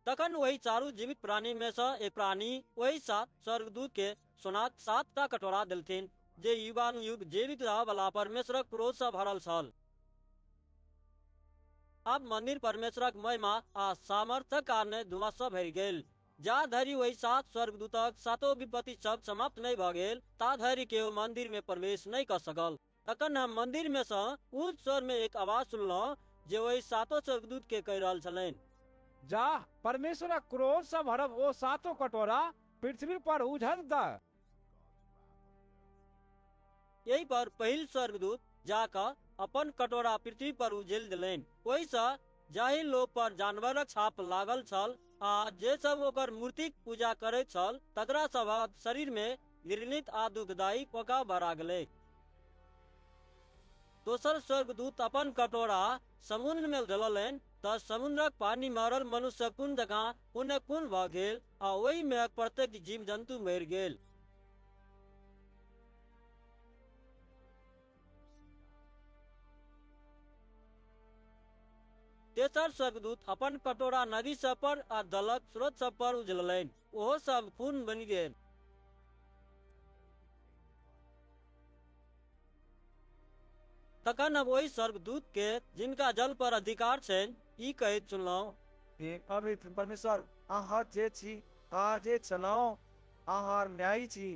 तखन वही चारू जीवित प्राणी में सँ एक प्राणी वही 7 स्वर्गदूत के सोनाक 7टा कटोरा देलथिन जे युगानुयुग जीवित रहय वाला परमेश्वरक क्रोध सँ भरल छल। आब मंदिर परमेश्वरक महिमा आ सामर्थ्यक कारणे धुआं सँ भरि गेल। जा धरि वही 7 स्वर्गदूतक 7 विपत्ति सब समाप्त नहीं भऽ गेल, ता धरि केओ मंदिर में प्रवेश नहीं कर सकल। तखन हम मंदिर में सँ उच्च स्वर में एक आवाज सुनलहुँ जे वही 7 स्वर्गदूत के कहि रहल छलनि, जा परमेश्वरक क्रोध सँ भरल ओ 7 कटोरा पृथ्वी पर उझल दऽ। यही पर पहिल स्वर्गदूत जाकऽ अपन कटोरा पृथ्वी पर उझिल देलनि। ओहि सँ जाहि लोक पर जानवरक छाप लागल छल आ जे सब ओकर मूर्तिक पूजा करैत छल, तकरा सभक शरीर में घृणित आ दुखदायी फोका भरा गेलै। दोसर स्वर्गदूत अपन कटोरा समुद्र में डललनि तऽ समुद्रक पानी मरल मनुष्य कुन जकाँ पुनः कुन भऽ गेल आ ओहि में प्रत्येक जीव जंतु मरि गेल। तेसर स्वर्गदूत अपन कटोरा नदी सब पर आ जलक स्रोत सब पर उझललनि, ओहो सब खून बनि गेल। तखन हम ओहि स्वर्गदूत के जिनका जल पर अधिकार छनि ई कहैत सुनलहुँ, हे पवित्र परमेश्वर, अहाँ जे छी आ जे छलहुँ, अहाँ न्यायी छी।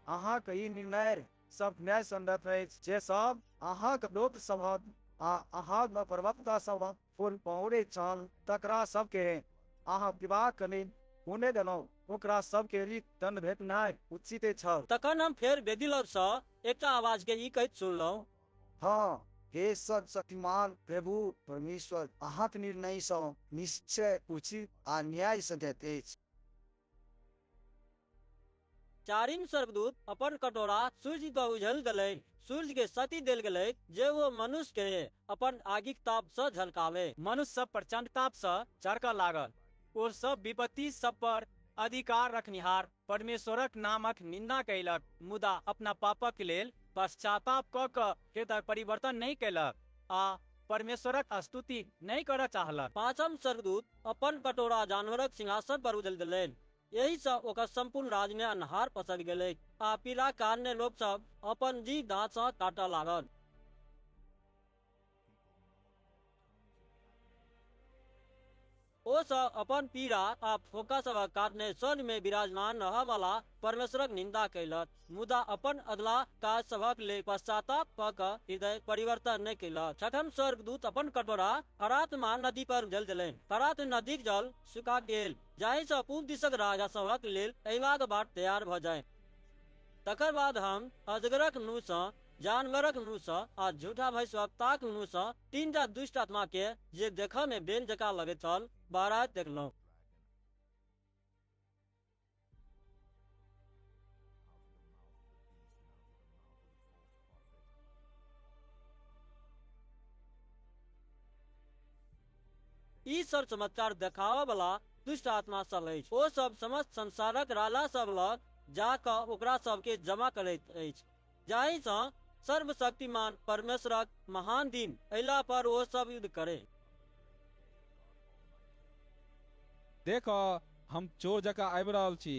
अहाँक ई निर्णय सब न्याय संगत अछि, जे सब अहाँक लोक सभक आ अहाँक प्रवक्ता सभक फूल पौड़े छल, तकरा सबके अहाँ विवाह कनि हुने देलहुँ, ओकरा सबके रीत दंड भेटनाइ उचिते छल। तखन हम फेर वेदी लग सँ एकटा आवाज के ई कहैत सुनलहुँ, हाँ, हे सर्वशक्तिमान प्रभु परमेश्वर, अहाँक निर्णय सँ निश्चय उचित आ न्याय संगत अछि। चारिम स्वर्गदूत अपन कटोरा सूर्य पर उझल देलै। सूर्य के शक्ति देल गेलै जे वो मनुष्य के अपन आगिक ताप सँ झलकावे। मनुष्य सब प्रचंड ताप सँ चरकऽ लागल। ओ सब विपत्ति सब पर अधिकार रखनिहार परमेश्वरक नामक निंदा कयलक, मुदा अपना पापक लेल पश्चाताप कऽ कऽ हृदय परिवर्तन नहीं कयलक आ परमेश्वरक स्तुति नहीं करऽ चाहलक। पांचम स्वर्गदूत अपन कटोरा जानवरक सिंहासन पर उझल देलनि। यही सँ ओकर संपूर्ण राज में अन्हार पसरि गेलै आ पीड़ा कारणे लोक सब अपन जीव दाँत सँ काटऽ लागल। ओ सब अपन पीड़ा आ फोका सभक कारणे स्वर्ग में विराजमान रहऽ वाला परमेश्वरक निंदा कयलक, मुदा अपन अधला काज सभक लेल पश्चाताप कऽ कऽ हृदय परिवर्तन नहि कयलक। छठम स्वर्गदूत अपन कटोरा फरात महानदी पर उझल देलनि। फरात नदीक जल सुखा गेल, जाहि सँ पूर्व दिसक राजा सभक लेल अयबाक बाट तैयार भऽ जाय। तकर बाद हम अजगरक मुँह सँ, जानवरक मुँह सँ आ झूठा भविष्यवक्ताक मुँह सँ तीनटा दुष्ट आत्मा के, जे देखऽ में बेल जकाँ लगैत छल, बाहर देखलहुँ। ई सब चमत्कार देखावा वाला दुष्ट आत्मा सब अछि। ओ सब समस्त संसारक राजा सब लग जा कऽ ओकरा सबके जमा करैत अछि, जाहि सँ सर्वशक्तिमान परमेश्वरक महान दिन अयला पर ओ सब युद्ध करे। देख, हम चोर जकाँ आबि रहल छी।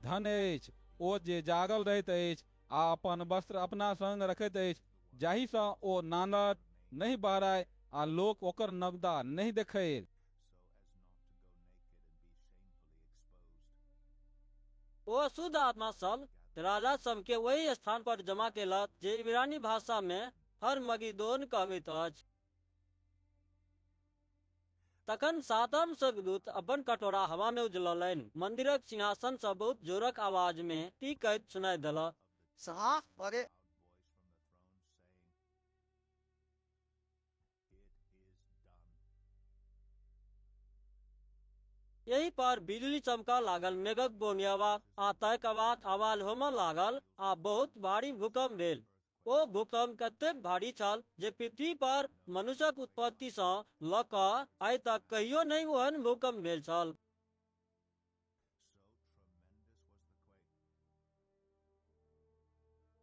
धन अछि ओ जे जागल रहैत अछि आ अपन वस्त्र अपना संग रखैत अछि, जाहि सँ ओ नानत नहीं बहराय आ लोक ओकर नग्नता नहीं देखै। ओ शुद्ध आत्मा सब राजा सब के वही स्थान पर जमा केलक जे इब्रानी भाषा में हरमगिदोन कहैत अछि। तखन सातम स्वर्गदूत अपन कटोरा हवा में उझललनि। मंदिरक सिंहासन सँ बहुत जोरक आवाज में ई कहैत सुनाई देलक, साफ परे यही पर बिजली चमकऽ लागल, मेघक बोनियावा आ तकर बाद आवाज होमऽ लागल आ बहुत भारी भूकंप भेल। ओ भूकंप कतेक भारी छल जे पृथ्वी पर मनुष्यक उत्पत्ति सँ लऽ कऽ आइ तक कहियो नहीं ओहन भूकंप भेल छल।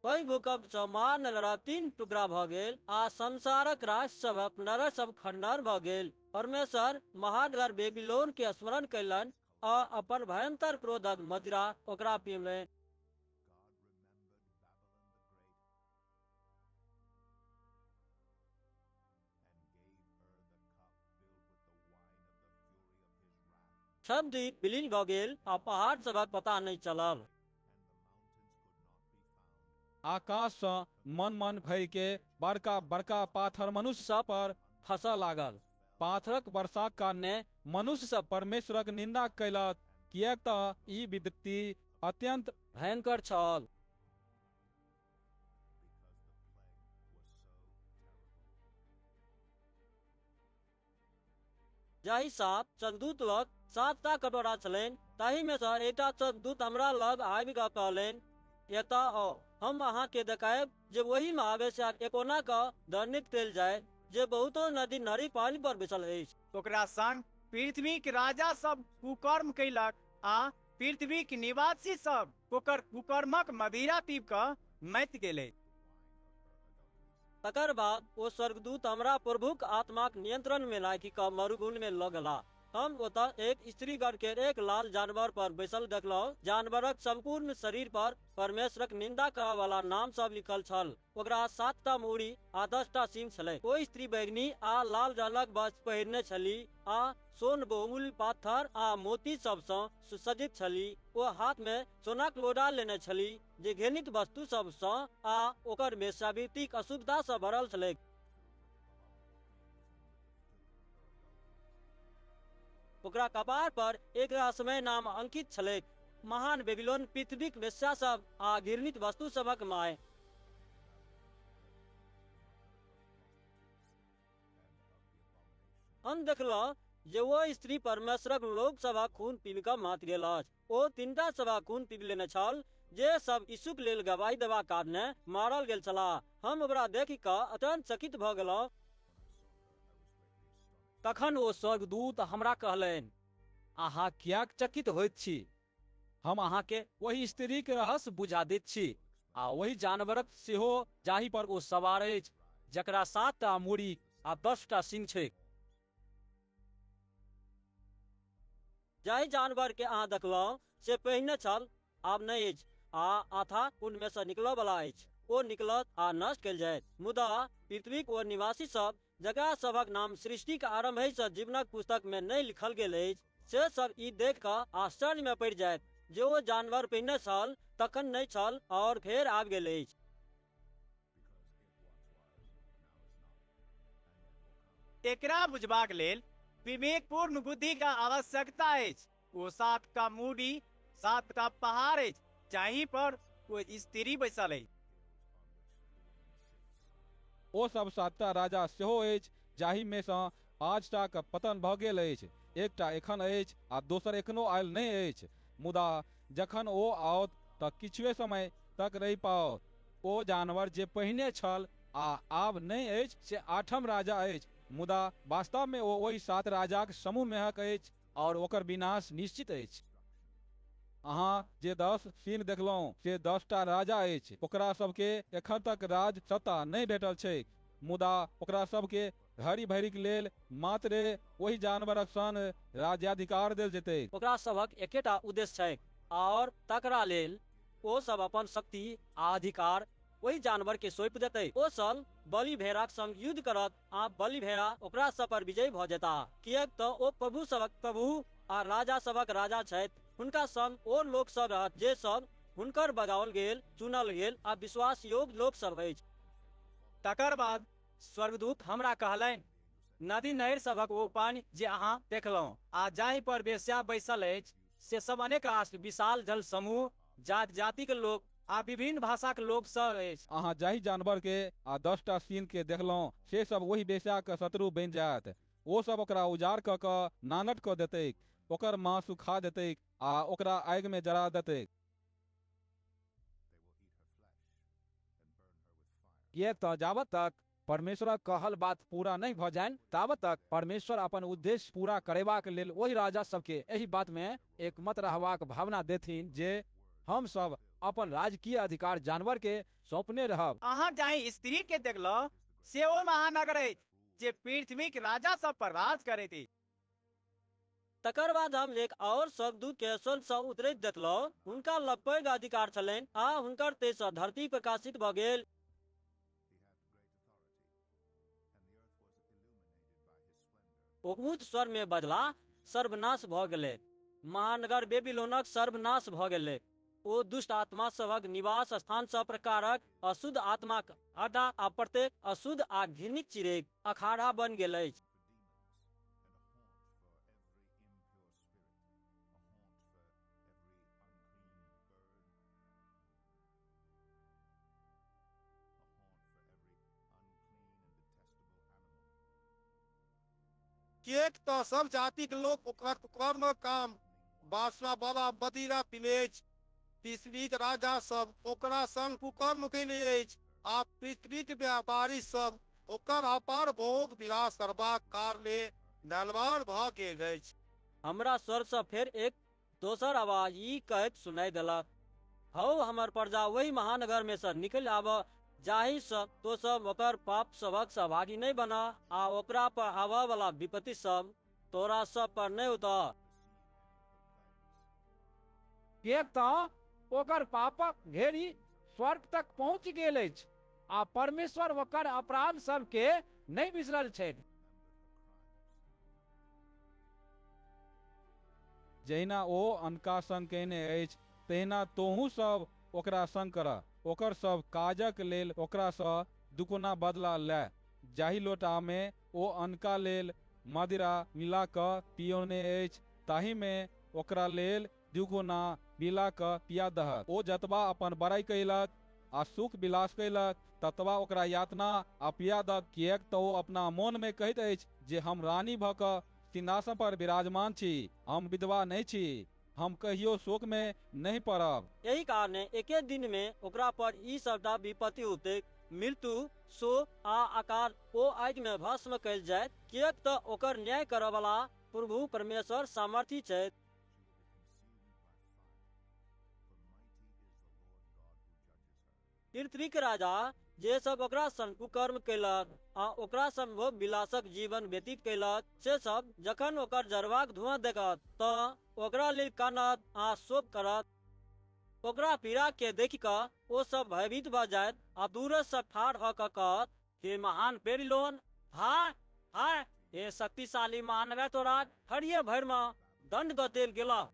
ओहि भूकंप सँ महानगरक 3 टुकड़ा भऽ गेल आ संसारक राष्ट्र सभक नगर सब खंडन भऽ गेल। परमेश्वर महानगर बेबीलोन के स्मरण कयलनि आ अपन भयंकर क्रोधक मदिरा ओकरा पियौलनि। सब दिन विलीन भऽ गेल आ पहाड़ सभक पता नहीं चलल। आकाश सँ मन मन भरि के बड़का बड़का पाथर मनुष्य सब पर खसऽ लागल। पाथरक वर्षाक कारणे मनुष्य सब परमेश्वरक निंदा कयलक, किएक तऽ ई विपत्ति अत्यंत भयंकर छल। जाहि सात स्वर्गदूत लग 7टा कटोरा छलनि, ताहि में सँ एकटा स्वर्गदूत हमरा लग आबि कऽ कहलनि, एतऽ आउ, हम अहाँके देखायब जे वही महावेश्याक एकोना कऽ दंडित कयल जाय, जे बहुतो नदी नारी पानी पर बैसल अछि। ओकरा संग पृथ्वीक राजा सब कुकर्म कयलक आ पृथ्वीक निवासी सब ओकर कुकर्मक मदिरा पीब कऽ मरि गेलै। तकर बाद ओ स्वर्गदूत हमरा प्रभुक आत्माक नियंत्रण में राखि कऽ मरुभूमि में लऽ गेला हम ओतऽ एक स्त्रीगण के एक लाल जानवर पर बैसल देखलहुँ। जानवरक संपूर्ण शरीर पर परमेश्वरक निंदा करय वाला नाम सब लिखल छल। ओकरा 7टा मूड़ी आ 10टा सींग छलै। ओ स्त्री बैगनी आ लाल रंगक वस्त्र पहिरने छलीह आ सोन बहुमूल्य पाथर आ मोती सबसँ सुसज्जित छलीह। ओ हाथ में सोनाक लोढ़ा लेने छलीह जे घृणित वस्तु सबसँ आ ओकर वेश्यावृत्तिक अशुद्धता सँ भरल छलै। ओकरा कपार पर एक रहस्यमय नाम अंकित छलैक, महान बेबीलोन, पृथ्वीक वेश्या सब आ घृणित वस्तु सबक माय। हम देखलहुँ जे वो स्त्री परमेश्वरक लोक सभक खून पीबी कऽ मात गेल अछि। ओ 3टा सभक खून पीबी लेने छल जे सब यीशुक लेल गवाही देबाक कारणे मारल गेल छलाह। हम ओकरा देखि कऽ अत्यंत चकित भऽ गेलहुँ। तखन ओ स्वर्गदूत हमरा कहलनि, अहाँ कियाक चकित होइत छी? हम अहाँके वही स्त्रीक रहस्य बुझा दैत छी आ वही जानवरक सेहो जाहि पर ओ सवार अछि, जकरा 7टा मूड़ी आ 10टा सींग छैक। जाहि जानवर के अहाँ देखलहुँ से पहिने छल, आब नहि अछि, आ अथाह कुंड में सँ निकलऽ वाला अछि। ओ निकलत आ नष्ट कयल जायत। मुदा पृथ्वीक ओ निवासी सब जकरा सभक नाम सृष्टिक आरंभ सँ जीवनक पुस्तक में नहि लिखल गेल अछि, से सब ई देख कऽ आश्चर्य में पड़ि जायत जे ओ जानवर पहिने छल, तखन नहि छल और फेर आबि गेल अछि। एकरा बुझबाक लेल विवेकपूर्ण बुद्धि का आवश्यकता अछि। ओ 7टा मूड़ी, 7टा पहाड़ अछि जाहि पर ओ स्त्री बैसल अछि। ओ सब 7टा राजा सेहो अछि, जाहि में सँ 5टा के पतन भऽ गेल अछि। एकटा एखन अछि आ दोसर एखनो आयल नहि अछि। मुदा जखन ओ आओत तऽ किछुए समय तक रहि पाओत। ओ जानवर जे पहिने छल आ आब नहि अछि से 8म राजा अछि, मुदा वास्तव में ओ ओहि 7 राजाक समूह मेहक अछि और ओकर विनाश निश्चित अछि। अहाँ जे 10 सींग देखलहुँ से 10टा राजा अछि। ओकरा सबके एखन तक राज सत्ता नहीं भेटल छै, मुदा ओकरा सबके घड़ी भरिक लेल मात्र वही जानवरक सन राज्याधिकार देल जेतै। ओकरा सभक एकेटा उद्देश्य छैक और तकरा लेल ओ सब अपन शक्ति आ अधिकार वही जानवर के सौंप देतै। ओ सब बलि भेड़ाक संग युद्ध करत आ बलि भेड़ा ओकरा सब पर विजयी भऽ जेता, किएक तऽ ओ प्रभु सबक प्रभु आ राजा सबक राजा छथि। हुनका संग ओ लोक सब रहत जे सब हुनकर बजाओल गेल, चुनल गेल आ विश्वास योग्य लोक सब अछि। तकर बाद स्वर्गदूत हमरा कहलनि, नदी नहर सभक ओ पानि जे अहाँ देखलहुँ आ जाहि पर वेश्या बैसल अछि, से सब अनेक रास विशाल जल समूह, जाति जातिक लोक आ विभिन्न भाषाक लोक सब अछि। अहाँ जाहि जानवर के आ 10टा सींग के देखलहुँ से सब वही वेश्या के शत्रु बनि जायत। ओ सब ओकरा उजाड़ कऽ कऽ नानट कऽ देतैक, ओकर मांस सुखा देतैक आ ओकरा आगि में जरा देतैक। किएक तऽ जाबत तक परमेश्वरक कहल बात पूरा नहीं भऽ जाइन, ताबत तक परमेश्वर अपन उद्देश्य पूरा करेबाक लेल ओहि राजा सबके एहि बात में एकमत रहबाक भावना देथिन जे हम सब अपन राजकीय अधिकार जानवर के सौंपने रहब। अहाँ जाहि स्त्री के देखलहुँ से ओ महानगर अछि जे पृथ्वीक राजा सब पर राज करैत अछि। तकर बाद हम एक और स्वर्गदूत के स्वर्ग सँ उतरैत देखलहुँ। हुनका लग पैघ अधिकार छलनि आ हुनकर तेज सँ धरती प्रकाशित भऽ गेल। ओ ऊँच स्वर में बजला, सर्वनाश भऽ गेलै, महानगर बेबीलोनक सर्वनाश भऽ गेलै। ओ दुष्ट आत्मा सभक निवास स्थान सब प्रकारक अशुद्ध आत्माक अड्डा आ प्रत्येक अशुद्ध आ घृणित चिड़ैक अखाड़ा बन गेल अछि। किएक तऽ सब जातिक लोक ओकर कुकर्म काम, बासना वाला मदिरा पिलेज, पृथ्वीक राजा सब ओकरा संग कुकर्म केने अछि आ पृथ्वीक व्यापारी सब ओकर अपार भोग विलास करबाक कारणे धनवान भऽ गेल अछि। हमरा स्वर सँ फेर एक दोसर आवाज ई कहैत सुनाई देलक, हौ हमर प्रजा वही महानगर में सँ निकलि आबऽ जाहि सँ तो सब ओकर पाप सभक सहभागी नहीं बना आ ओकरा पर आबऽ वाला विपत्ति सब तोरा सब पर नहीं उतर। किएक तऽ ओकर पापक घेरी स्वर्ग तक पहुँच गेल अछि आ परमेश्वर ओकर अपराध सबके नहि बिसरल छथि। जहिना ओ अनका संग कयने अछि तहिना तोहूँ सब ओकरा संग करह। ओकर सब काजक लेल ओकरासँ दुगुना बदला लए। जाहि लोटामे ओ अनका लेल मदिरा मिला कऽ पियौने अछि ताहिमे ओकरा लेल दुगुना मिला कऽ पिया दहक। ओ जतबा अपन बड़ाई कयलक आ सुख विलास कयलक ततबा ओकरा यातना आ पिया दहक, किएक तऽ ओ अपना मोनमे कहैत अछि जे हम रानी भऽ कऽ सिंहासन पर विराजमान छी, हम विधवा नहि छी, हम कहियो शोक में नहीं पड़ब। यही कारणे एके दिन में ओकरा पर ई सबटा विपत्ति उठतै, मृत्यु, शोक आ अकाल ओ आगि में भस्म कयल जायत, किएक तऽ ओकर न्याय करय वाला प्रभु परमेश्वर सामर्थी छथि। पृथ्वीक राजा जे सब ओकरा संग कुकर्म कयलक आ ओकरा संग भोग विलासक जीवन व्यतीत कयलक, से सब जखन ओकर जरबाक धुआं देखत तऽ ओकरा लेल कानत आ शोक करत। ओकरा पीड़ा के देखि कऽ ओ सब भयभीत भऽ जायत आ दूरसँ ठाढ़ भऽ कऽ कहत, हे महान बेबीलोन, हाय हाय, हे शक्तिशाली महानगर, तोरा हरिये भरि में दंड दऽ देल गेला।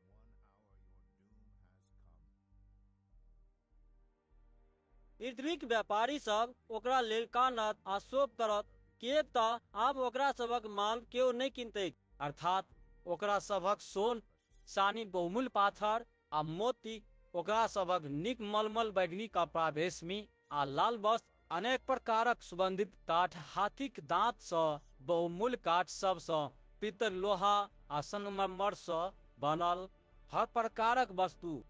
पृथ्वीक व्यापारी सब ओकरा लेल कानत आ शोक करत, किएक तऽ आब ओकरा सबक माल केओ नहीं किनतैक। अर्थात ओकरा सभक सोन, चानी, बहुमूल्य पाथर आ मोती, ओकरा सभक नीक मलमल, बैगनी कपड़ा, रेशमी आ लाल वस्त्र, अनेक प्रकारक सुगंधित काठ, हाथीक दांत सँ बहुमूल्य काठ सबसँ, पीतल, लोहा आ संगमरमर सँ बनल हर प्रकारक वस्तु,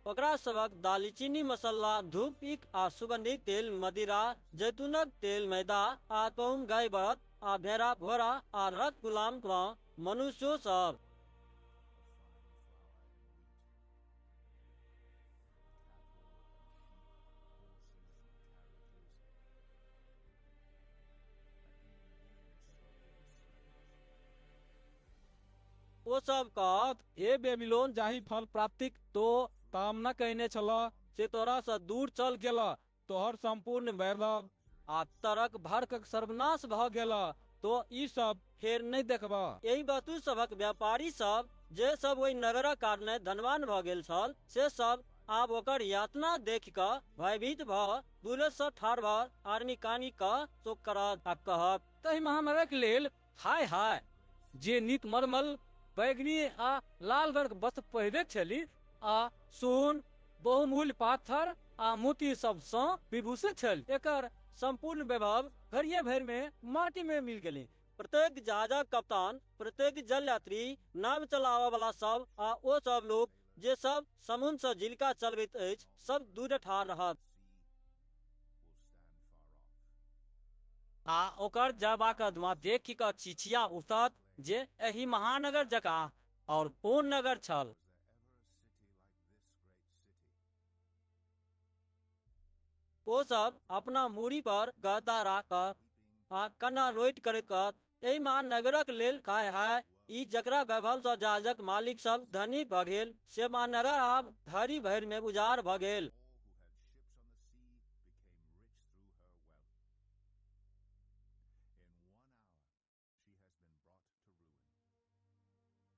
ओकरा सबक दालचीनी, मसाला, धूप, ईख आ सुगंधित तेल, मदिरा, जैतूनक तेल, मैदा आ गहूम, गाय, बरद आ भेड़ा, घोड़ा आ रथ, गुलाम वा मनुष्यो सब। ओ सब कहत, हे बेबीलोन, जाहि फल प्राप्तिक तो कामना कयने छलह से तोरा सँ दूर चल गेला, तोहर संपूर्ण वैभव आ तरक भरक सर्वनाश भऽ गेला, तो ई सब फेर नहीं देखबह। एहि वस्तु सभक व्यापारी सब जे सब ओहि नगरक कारणे धनवान भऽ गेल छल, से सब आब ओकर यातना देखि कऽ भयभीत भऽ दूरसँ ठाढ़ भऽ आरनी कानी कऽ शोक करत आ कहत, ताहि महानगरक लेल हाय हाय, जे नीक मलमल, बैगनी आ लाल रंग वस्त्र पहिरैत छली आ सोन, बहुमूल्य पाथर आ मोती सबसँ विभूषित छल। एकर संपूर्ण वैभव घड़िये भरि में माटी में मिल गेलै। प्रत्येक जहाजक कप्तान, प्रत्येक जल यात्री, नाव चलाबऽ वाला सब आ ओ सब लोग जे सब समुद्र सँ जीविका चलबैत अछि, सब दूरे ठाढ़ रहत। आ ओकर जरबाक धुआं देखि कऽ चिचिया उठत जे एहि महानगर जकाँ और कोन नगर छल। ओ सब अपना मूड़ी पर गदा राखत आ कन्ना रोइट करैत कहत, एहि महानगरक लेल हाय हाय, ई जकरा वैभव सँ जहाजक मालिक सब धनी भऽ गेल, से महानगर आब धरि भरि में उजाड़ भऽ गेल।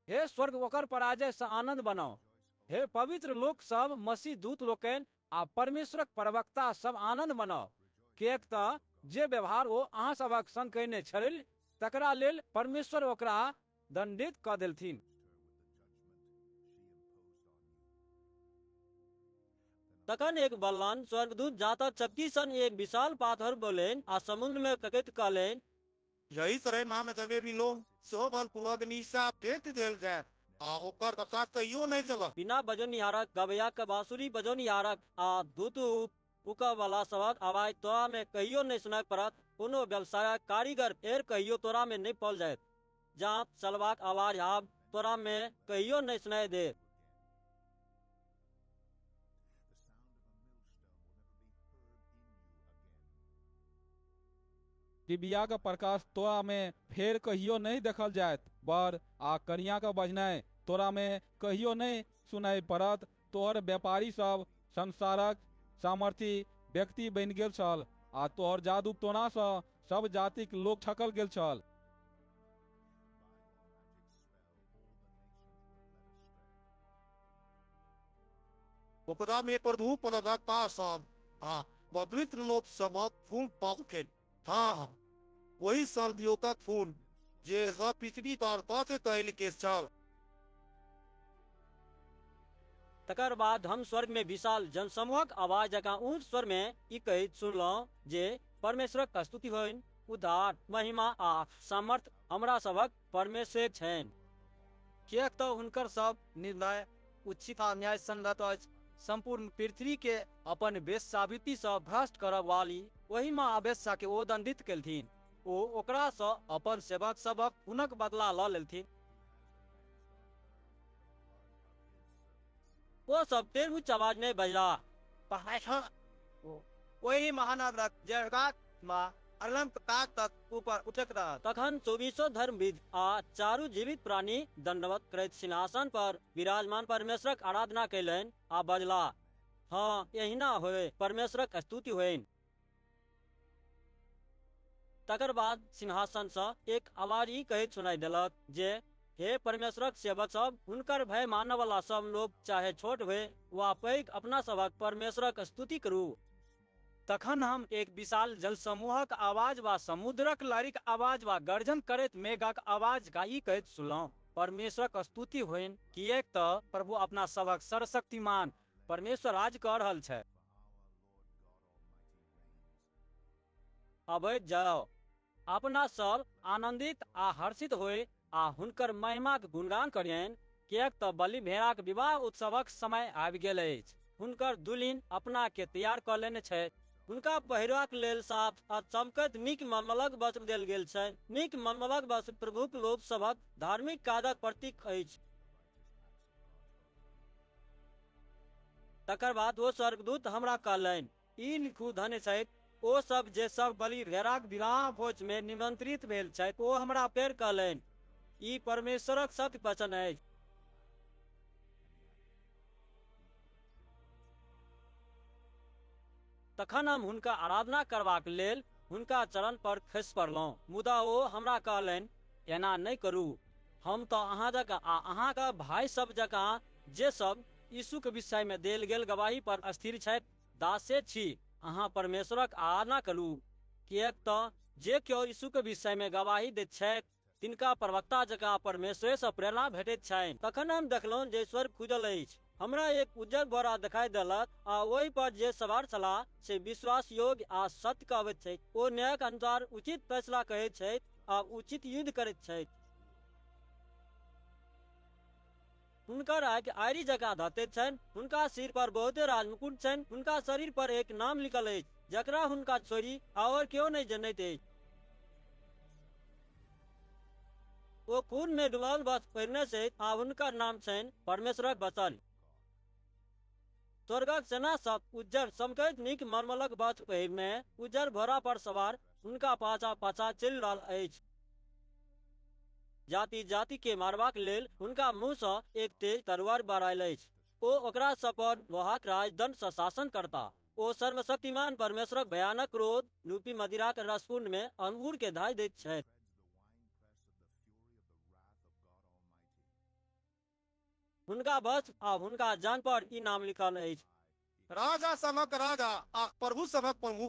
हे स्वर्ग, ओकर पराजय से आनंद बनाओ। हे पवित्र लोक सब, मसीह दूत लोकनि आ परमेश्वरक प्रवक्ता सब, आनंद मनाओ, किएक तऽ जे व्यवहार ओ अहाँ सभक संग कयने छल तकरा लेल परमेश्वर ओकरा दंडित कऽ देलथिन। तखन एक बलवान स्वर्गदूत जाता चक्की सन एक विशाल पाथर बोलैन आ समुद्र में फेंकैत कहलैन, यही तरह महानगर बेबीलोन सेहो बलपूर्वक निशा फेंक देल जायत आ ओकर कथा कहियो नहीं चलत। बिना बजौनिहारक, गबैयाक, बांसुरी बजौनिहारक आ धूत फूकऽ वाला सबक आवाज तोरा में कहियो नहीं सुनाई पड़त। कोनो व्यवसायक कारीगर फेर कहियो तोरा में नहीं पाओल जायत। जांत चलबाक आवाज आब तोरा में कहियो नहीं सुनाई देत। डिबियाक प्रकाश तोरा में फेर कहियो नहीं देखल जायत, बर आ कनियाक बजनाइ तोरा में कहियो नहीं सुनाई पड़त। तोहर व्यापारी सब संसारक सामर्थी व्यक्ति बनि गेल छल, आ तोहर जादू टोना सँ सब जातिक लोक ठकल गेल छल। ओकरा में प्रभु प्रदाता सब आ पवित्र लोक सबक खून पालखिन। हाँ, वही सर्वव्यापक खून जे सब पृथ्वी पर पास कैल के छल। तकर बाद हम स्वर्ग में विशाल जनसमूहक आवाज जकाँ ऊँच स्वर में ई कहैत सुनलहुँ जे परमेश्वरक स्तुति होइन, उद्धार, महिमा आ सामर्थ हमरा सभक परमेश्वर छनि। किएक तऽ हुनकर सब निर्णय उचित आ न्याय संगत अछि। संपूर्ण पृथ्वी के अपन वेश्यावृत्ति सँ भ्रष्ट करब वाली ओहि महावेश्या के ओ दंडित केलथिन। ओ ओकरा सँ अपन सेवक सबक हुनक बदला लऽ लेलथिन। ओ सब तेर उच्च आवाज में बजला, वही महानगरक जगह अनंत काल तक ऊपर उठैत रहत। तखन 24 धर्मविद आ चारू जीवित प्राणी दंडवत करैत सिंहासन पर विराजमान परमेश्वरक आराधना कयलनि आ बजला, हाँ, एहिना होय, परमेश्वरक स्तुति होइन। तकर बाद सिंहासन सँ एक आवाज ई कहैत सुनाई देलक जे हे परमेश्वरक सेवक सब, हुनकर भय मानय वाला सब लोग, चाहे छोट होय वा पैघ, अपना सभक परमेश्वरक स्तुति करू। तखन हम एक विशाल जल समूहक आवाज वा समुद्रक लहरीक आवाज वा गर्जन करैत मेघक आवाज गाई कहैत सुनलहुँ, परमेश्वरक स्तुति होइन, किएक तऽ प्रभु अपना सभक सर्वशक्तिमान परमेश्वर राज कऽ रहल छै। अबैत जाओ, अपना सब आनंदित आ हर्षित होय आ हुनकर महिमाक गुणगान करियनि, किएक तऽ बलि भेड़ाक विवाह उत्सवक समय आबि गेल अछि। हुनकर दुल्हिन अपना के तैयार कऽ लेने छथि। हुनका पहिरबाक लेल साफ आ चमकैत नीक मलमलक वस्त्र देल गेल छै। नीक मलमलक वस्त्र प्रभुक लोक सभक धार्मिक काजक प्रतीक अछि। तकर बाद ओ स्वर्गदूत हमरा कहलनि, ई लिखू, धन्य छथि ओ सब जे सब बलि भेड़ाक विवाह भोज में निमंत्रित भेल छथि। ओ हमरा फेर कहलनि, ई परमेश्वरक सत्य वचन अछि। तखन हम हुनका आराधना करबाक लेल हुनका चरण पर खसि पड़लहुँ, मुदा ओ हमरा कहलनि, एना नहि करू। हम तऽ अहाँ जकाँ आ अहाँके भाई सब जकाँ जे सब यीशु के विषय में देल गेल गवाही पर स्थिर छथि, दासे छी। अहाँ परमेश्वरक आराधना करू, किएक तऽ जे केओ यीशु के विषय में गवाही दैत छथि, तिनका प्रवक्ता जकाँ परमेश्वर सँ प्रेरणा भेटैत छनि। तखन हम देखलहुँ जे स्वर्ग खुजल अछि। हमरा एक उज्जर बोरा दिखाई देलक, आ ओहि पर जे सवार छलाह से विश्वास योग्य आ सत्य कहैत छथि। ओ न्यायक अनुसार उचित फैसला कहैत छथि आ उचित युद्ध करैत छथि। हुनकर आँखि आयरी जकाँ धतैत छनि, हुनका सिर पर बहुते राजमुकुट छनि। हुनका शरीर पर एक नाम लिखल अछि, जकरा हुनका छोड़ि और केओ नहीं जनैत अछि। ओ खून में डुबाओल वस्त्र पहिरने छथि आ हुनकर नाम छनि परमेश्वरक वचन। स्वर्गक सेना सब उज्जर चमकैत नीक मलमलक वस्त्र पहिरने उज्जर घोड़ा पर सवार हुनका पाछा पाछा चलि रहल अछि। जाति जाति के मारबाक लेल हुनका मुँह सँ एक तेज तलवार बरायल अछि। ओ ओकरा सब पर लोहाक राजदंड सँ शासन करता। ओ सर्वशक्तिमान परमेश्वरक भयानक क्रोध रूपी मदिराक रसकुंड में अंगूर के धाय दैत छथि। हुनका वस्त्र आ हुनका जान पर ई नाम लिखल अछि, राजा सबक राजा आ प्रभु सबक प्रभु।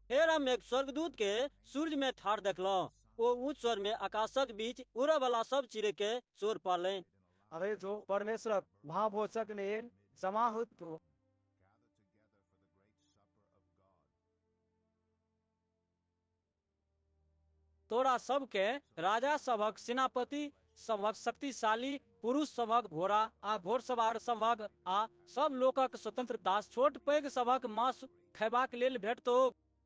फेर हम एक स्वर्गदूत के सूर्य में ठाढ़ देखलहुँ। ओ ऊंच स्वर में आकाशक बीच उड़य वाला सब चिड़ै के शोर पालनि। अरे जो परमेश्वरक महाभोजक लेल समाहित हो, तोरा सबके राजा सभक सेनापति सभक शक्तिशाली पुरुष सभक घोड़ा आ घोड़सवार सभक आ सब लोकक स्वतंत्रता छोट पैघ सभक मांस खयबाक लेल भेटतौ।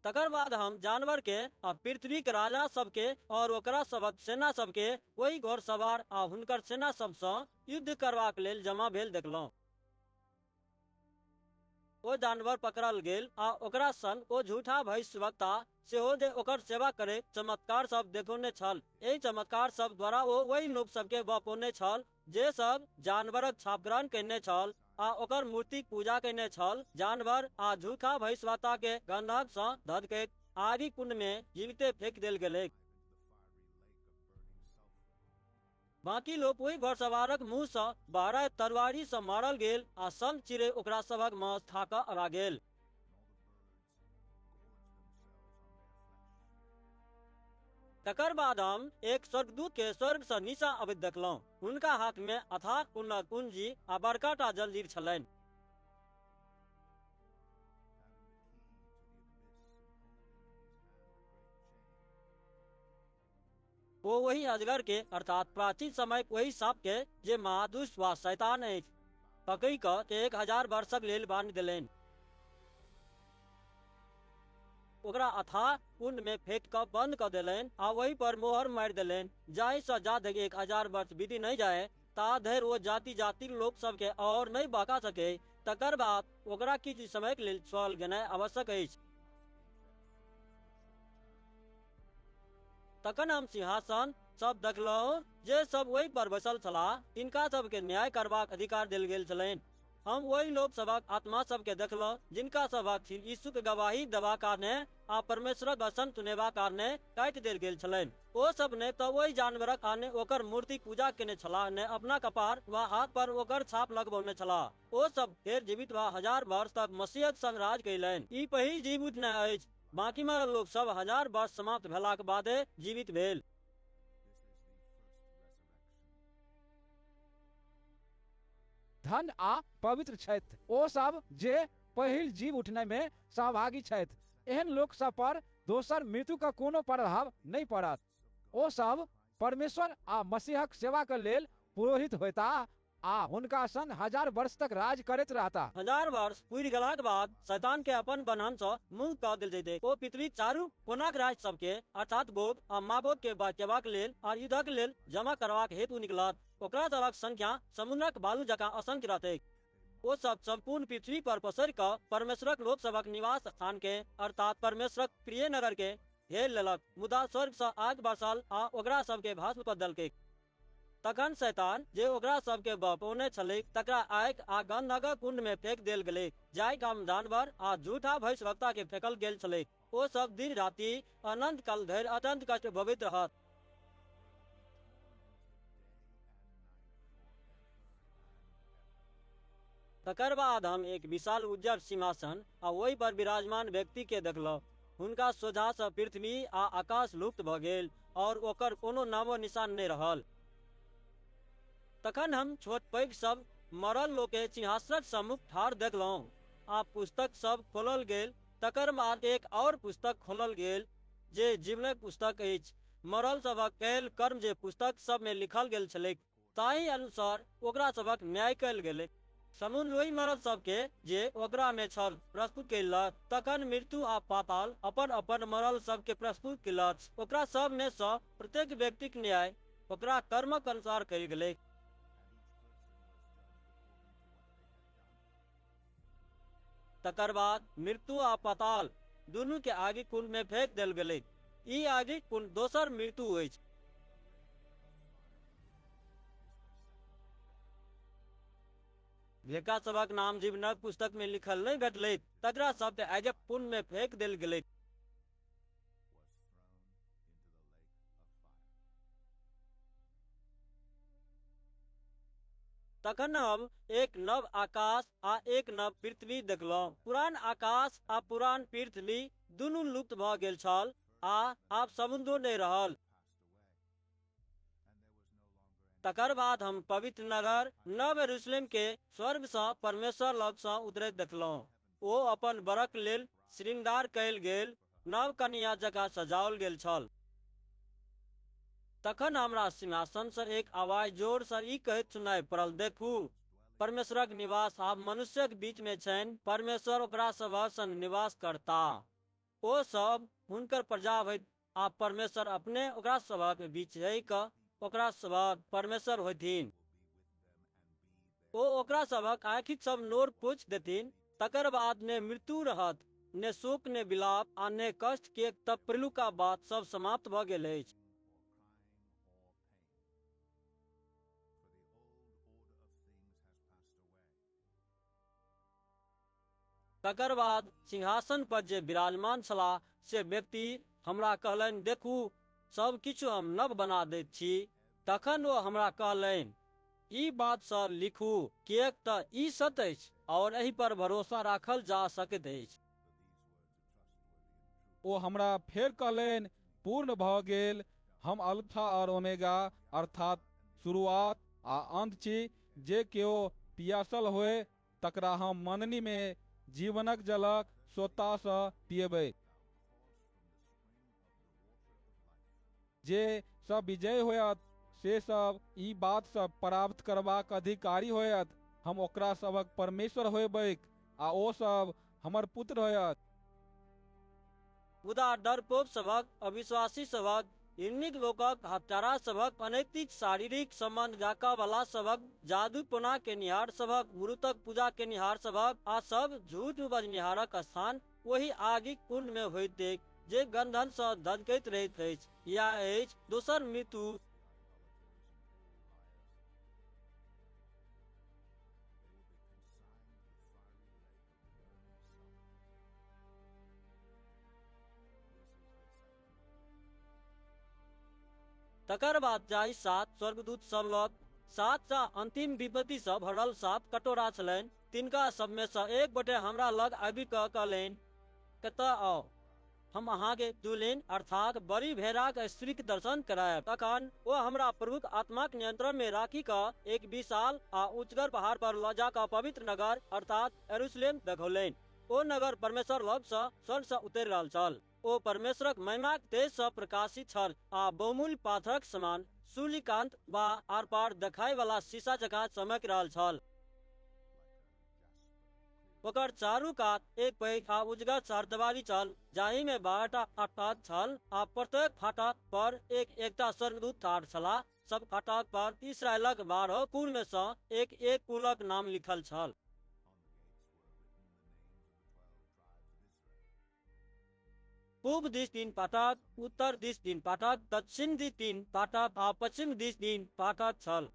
तकर बाद हम जानवर के आ पृथ्वी के राजा सबके और ओकरा सबक सेना सबके वही घोड़सवार आ हुनकर सेना सब सँ युद्ध करबाक लेल जमा भेल देखलहुँ। ओ जानवर पकड़ल गेल आ ओकरा संग ओ झूठा भविष्यवक्ता सेहो जे ओकर सेवा करे चमत्कार सब देखौने छल। एहि चमत्कार सब द्वारा ओ वही लोक सबके बपौने छल जे सब जानवरक छाप ग्रहण कयने छल आ ओकर मूर्तिक पूजा कयने छल। जानवर आ झूठा भविष्यवक्ता के गंधक सँ धधकैत आगि कुंड में जीविते फेंक देल गेलै। बाकी लोक ओहि घोड़सवारक मुँह सँ बारह तरवारी सँ मारल गेल आ सब चिड़ै ओकरा सभक मांस खा कऽ अरा गेल। तकर बाद हम एक स्वर्गदूत के स्वर्ग सँ नीचा अबैत देखलहुँ। हुनका हाथ में अथाह कुंडक कुंजी आ बड़का टा जंजीर छलनि। ओ वही अजगर के अर्थात प्राचीन समय वही सांप के जे महादुष्ट वा शैतान अछि पकड़ि कऽ के 1000 वर्षक लेल बान्हि देलनि। ओकरा अथाह कुंड में फेंक कऽ बंद कऽ देलनि आ वही पर मोहर मारि देलनि, जाहि सँ जा धरि 1000 वर्ष बीती नहीं जाए ता धरि ओ जाति जाति लोक सबके और नहीं बका सके। तकर बाद ओकरा किछु समय लेल छोड़ल गेनाइ आवश्यक अछि। तखन हम सिंहासन सब देखलहुँ जे सब वही पर बैसल छलाह, तिनका सबके न्याय करबाक अधिकार देल गेल छलनि। हम वही लोक सबक आत्मा सबके देखलहुँ जिनका सबक यीशु के गवाही देबा कारणे आ परमेश्वरक वचन सुनेबा कारणे काटि देल गेल छलनि। ओ सब ने तो वही जानवरक आ ने ओकर मूर्ति पूजा केने छलाह, ने अपना कपार वा हाथ पर ओकर छाप लगबौने छलाह। ओ सब फेर जीवित वा 1000 वर्ष तक मसीहक संग राज कयलनि। ई पहिल जीव उठनाइ अछि। बाकी मरल लोक सब 1000 वर्ष समाप्त भेलाक बादे जीवित भेल। धन आ पवित्र छथि ओ सब जे पहिल जीव उठनाइ में सहभागी छथि। एहन लोक सब पर दोसर मृत्यु का कोनो प्रभाव नहीं पड़त। ओ सब परमेश्वर आ मसीहक सेवा के लेल पुरोहित होता आ हुनका संग 1000 वर्ष तक राज करैत रहता। 1000 वर्ष पूरी गेलाक बाद शैतान के अपन बंधन सँ मुक्त कऽ देल जैतै। ओ पृथ्वी चारू कोनाक राज्य सबके अर्थात गोग आ मागोग के बचेबाक लेल आ युद्धक लेल जमा करबाक हेतु निकलत। ओकरा सबक संख्या समुद्रक बालू जकाँ असंख्य रहतै। ओ सब संपूर्ण पृथ्वी पर पसरि कऽ परमेश्वरक लोक सबक निवास स्थान के अर्थात परमेश्वरक प्रिय नगर के घेर लेलक। मुदा स्वर्ग सँ आग बरसल आ ओकरा सबके भस्म कऽ देलकै। तखन शैतान जे ओकरा सबके बपौने छलै तकरा आगि आ गंधकक कुंड में फेंक देल गेलै, जाहि ठाम जानवर आ झूठा भविष्यवक्ता के फेंकल गेल छलै। ओ सब दिन राति अनंत काल धरि अत्यंत कष्ट भोगैत रहत। तकर बाद हम एक विशाल उज्जर सिंहासन आ ओहि पर विराजमान व्यक्ति के देखलहुँ। हुनका सोझा सँ पृथ्वी आ आकाश लुप्त भऽ गेल और ओकर कोनो नामो निशान नहि रहल। तखन हम छोट पैघ सब मरल लोक के सिंहासनक सम्मुख ठाढ़ देखलहुँ आ पुस्तक सब खोलल गेल। तकर बाद एक और पुस्तक खोलल गेल जे जीवनक पुस्तक अछि। मरल सबक कैल कर्म जे पुस्तक सब में लिखल गेल छलैक ताहि अनुसार ओकरा सबक न्याय कयल गेलै। समुद्र ओहि मरल सबके जे ओकरा में छल प्रस्तुत कयलक। तखन मृत्यु आ पाताल अपन अपन मरल सबके प्रस्तुत कयलक। ओकरा सब में सँ प्रत्येक व्यक्तिक न्याय ओकरा कर्मक अनुसार कयल गेलै। तकर बाद मृत्यु आ पाताल दुनू के आगि कुंड में फेंक देल गेलै। ई आगि कुंड दोसर मृत्यु अछि। जेकरा सबक नाम जीवनक पुस्तक में लिखल नहीं भेटलै तकरा सब के आगिक कुंड में फेंक देल गेलै। तखन हम एक नव आकाश आ एक नव पृथ्वी देखलहुँ। पुरान आकाश आ पुरान पृथ्वी दुनू लुप्त भऽ गेल छल आ आब समुद्रो नहि रहल। तकर बाद हम पवित्र नगर नव यरूशलेम के स्वर्ग सँ परमेश्वर लग सँ उतरैत देखलहुँ। ओ अपन बरक लेल श्रृंगार कयल गेल नव कन्या जकाँ सजाओल गेल छल। तखन हमरा सिंहासन सँ एक आवाज जोर सँ ई कहैत सुनाई पड़ल, देखू परमेश्वरक निवास आब मनुष्यक बीच में छनि। परमेश्वर ओकरा सभक संग निवास करता। ओ सब हुनकर प्रजा होइत आ परमेश्वर अपने ओकरा सभक बीच रहि कऽ ओकरा सभक परमेश्वर होथिन। ओ ओकरा सभक आँखिक सब नोर पोछि देथिन तकर बाद ने मृत्यु रहत, ने शोक, ने विलाप, आ ने कष्ट, के तब पहिलुका बात सब समाप्त भऽ गेल अछि। तकर बाद सिंहासन पर जे विराजमान छलाह से व्यक्ति हमरा कहलनि, देखू, सब किछु हम नव बना दैत छी। तखन ओ हमरा कहलनि, ई बात सब लिखू, किएक तऽ ई सत्य अछि और एहि पर भरोसा राखल जा सकैत अछि। ओ हमरा फेर कहलनि, पूर्ण भऽ गेल। हम अल्फा और ओमेगा अर्थात शुरुआत आ अंत छी। जे केओ पियासल होय तकरा हम मन्दनी में जीवनक जलक सोता सँ पिएबै। जे सब विजय होयत से सब ई बात सब प्राप्त करबाक अधिकारी होयत। हम ओकरा सबक परमेश्वर होयबै आ ओ सब हमर पुत्र होयत। मुदा डरपोक सभक, अविश्वासी सभक, हिरणिक लोकक, हत्यारा सभक, अनैतिक शारीरिक संबंध राखय वाला सभक, जादू टोना केनिहार सभक, मूर्तक पूजा केनिहार सभक, आ सब झूठ बजनिहारक स्थान ओहि आगिक कुंड में होइत अछि, जे गंधन सँ धधकैत रहैत अछि। या अछि दोसर मृत्यु। तकर बाद जाहि सात स्वर्गदूत सब लग सात टा अंतिम विपत्ति सँ भरल सात कटोरा छलनि, तिनका सब में सँ एक गोटे हमरा लग आबि कऽ कहलनि, कतऽ आउ, हम अहाँके दुल्हन अर्थात बड़ी भेड़ाक स्त्रीक दर्शन करायब। तखन ओ हमरा प्रभुक आत्माक नियंत्रण में राखि कऽ एक विशाल आ उच्चगर पहाड़ पर लऽ जा कऽ पवित्र नगर अर्थात यरूशलेम देखौलनि। ओ नगर परमेश्वर लग सँ स्वर्ग सँ उतरि रहल छल। ओ परमेश्वरक महिमाक तेज सँ प्रकाशित छल आ बहुमूल्य पाथरक समान सूर्यकांत वा आर पार देखाय वाला शीशा जकाँ चमकि रहल छल। ओकर चारू कात एक पैघ आ उजगर चारदीवारी छल, जाहि में 12टा फाटक छल आ प्रत्येक फाटक पर एकटा स्वर्गदूत ठाढ़ छलाह। सब फाटक पर इस्राएलक 12 कुल में सँ एक कुलक नाम लिखल छल। पूर्व दिस 3 फाटक, उत्तर दिस 3 फाटक, दक्षिण दिस 3 फाटक आ पश्चिम दिस 3 फाटक छल।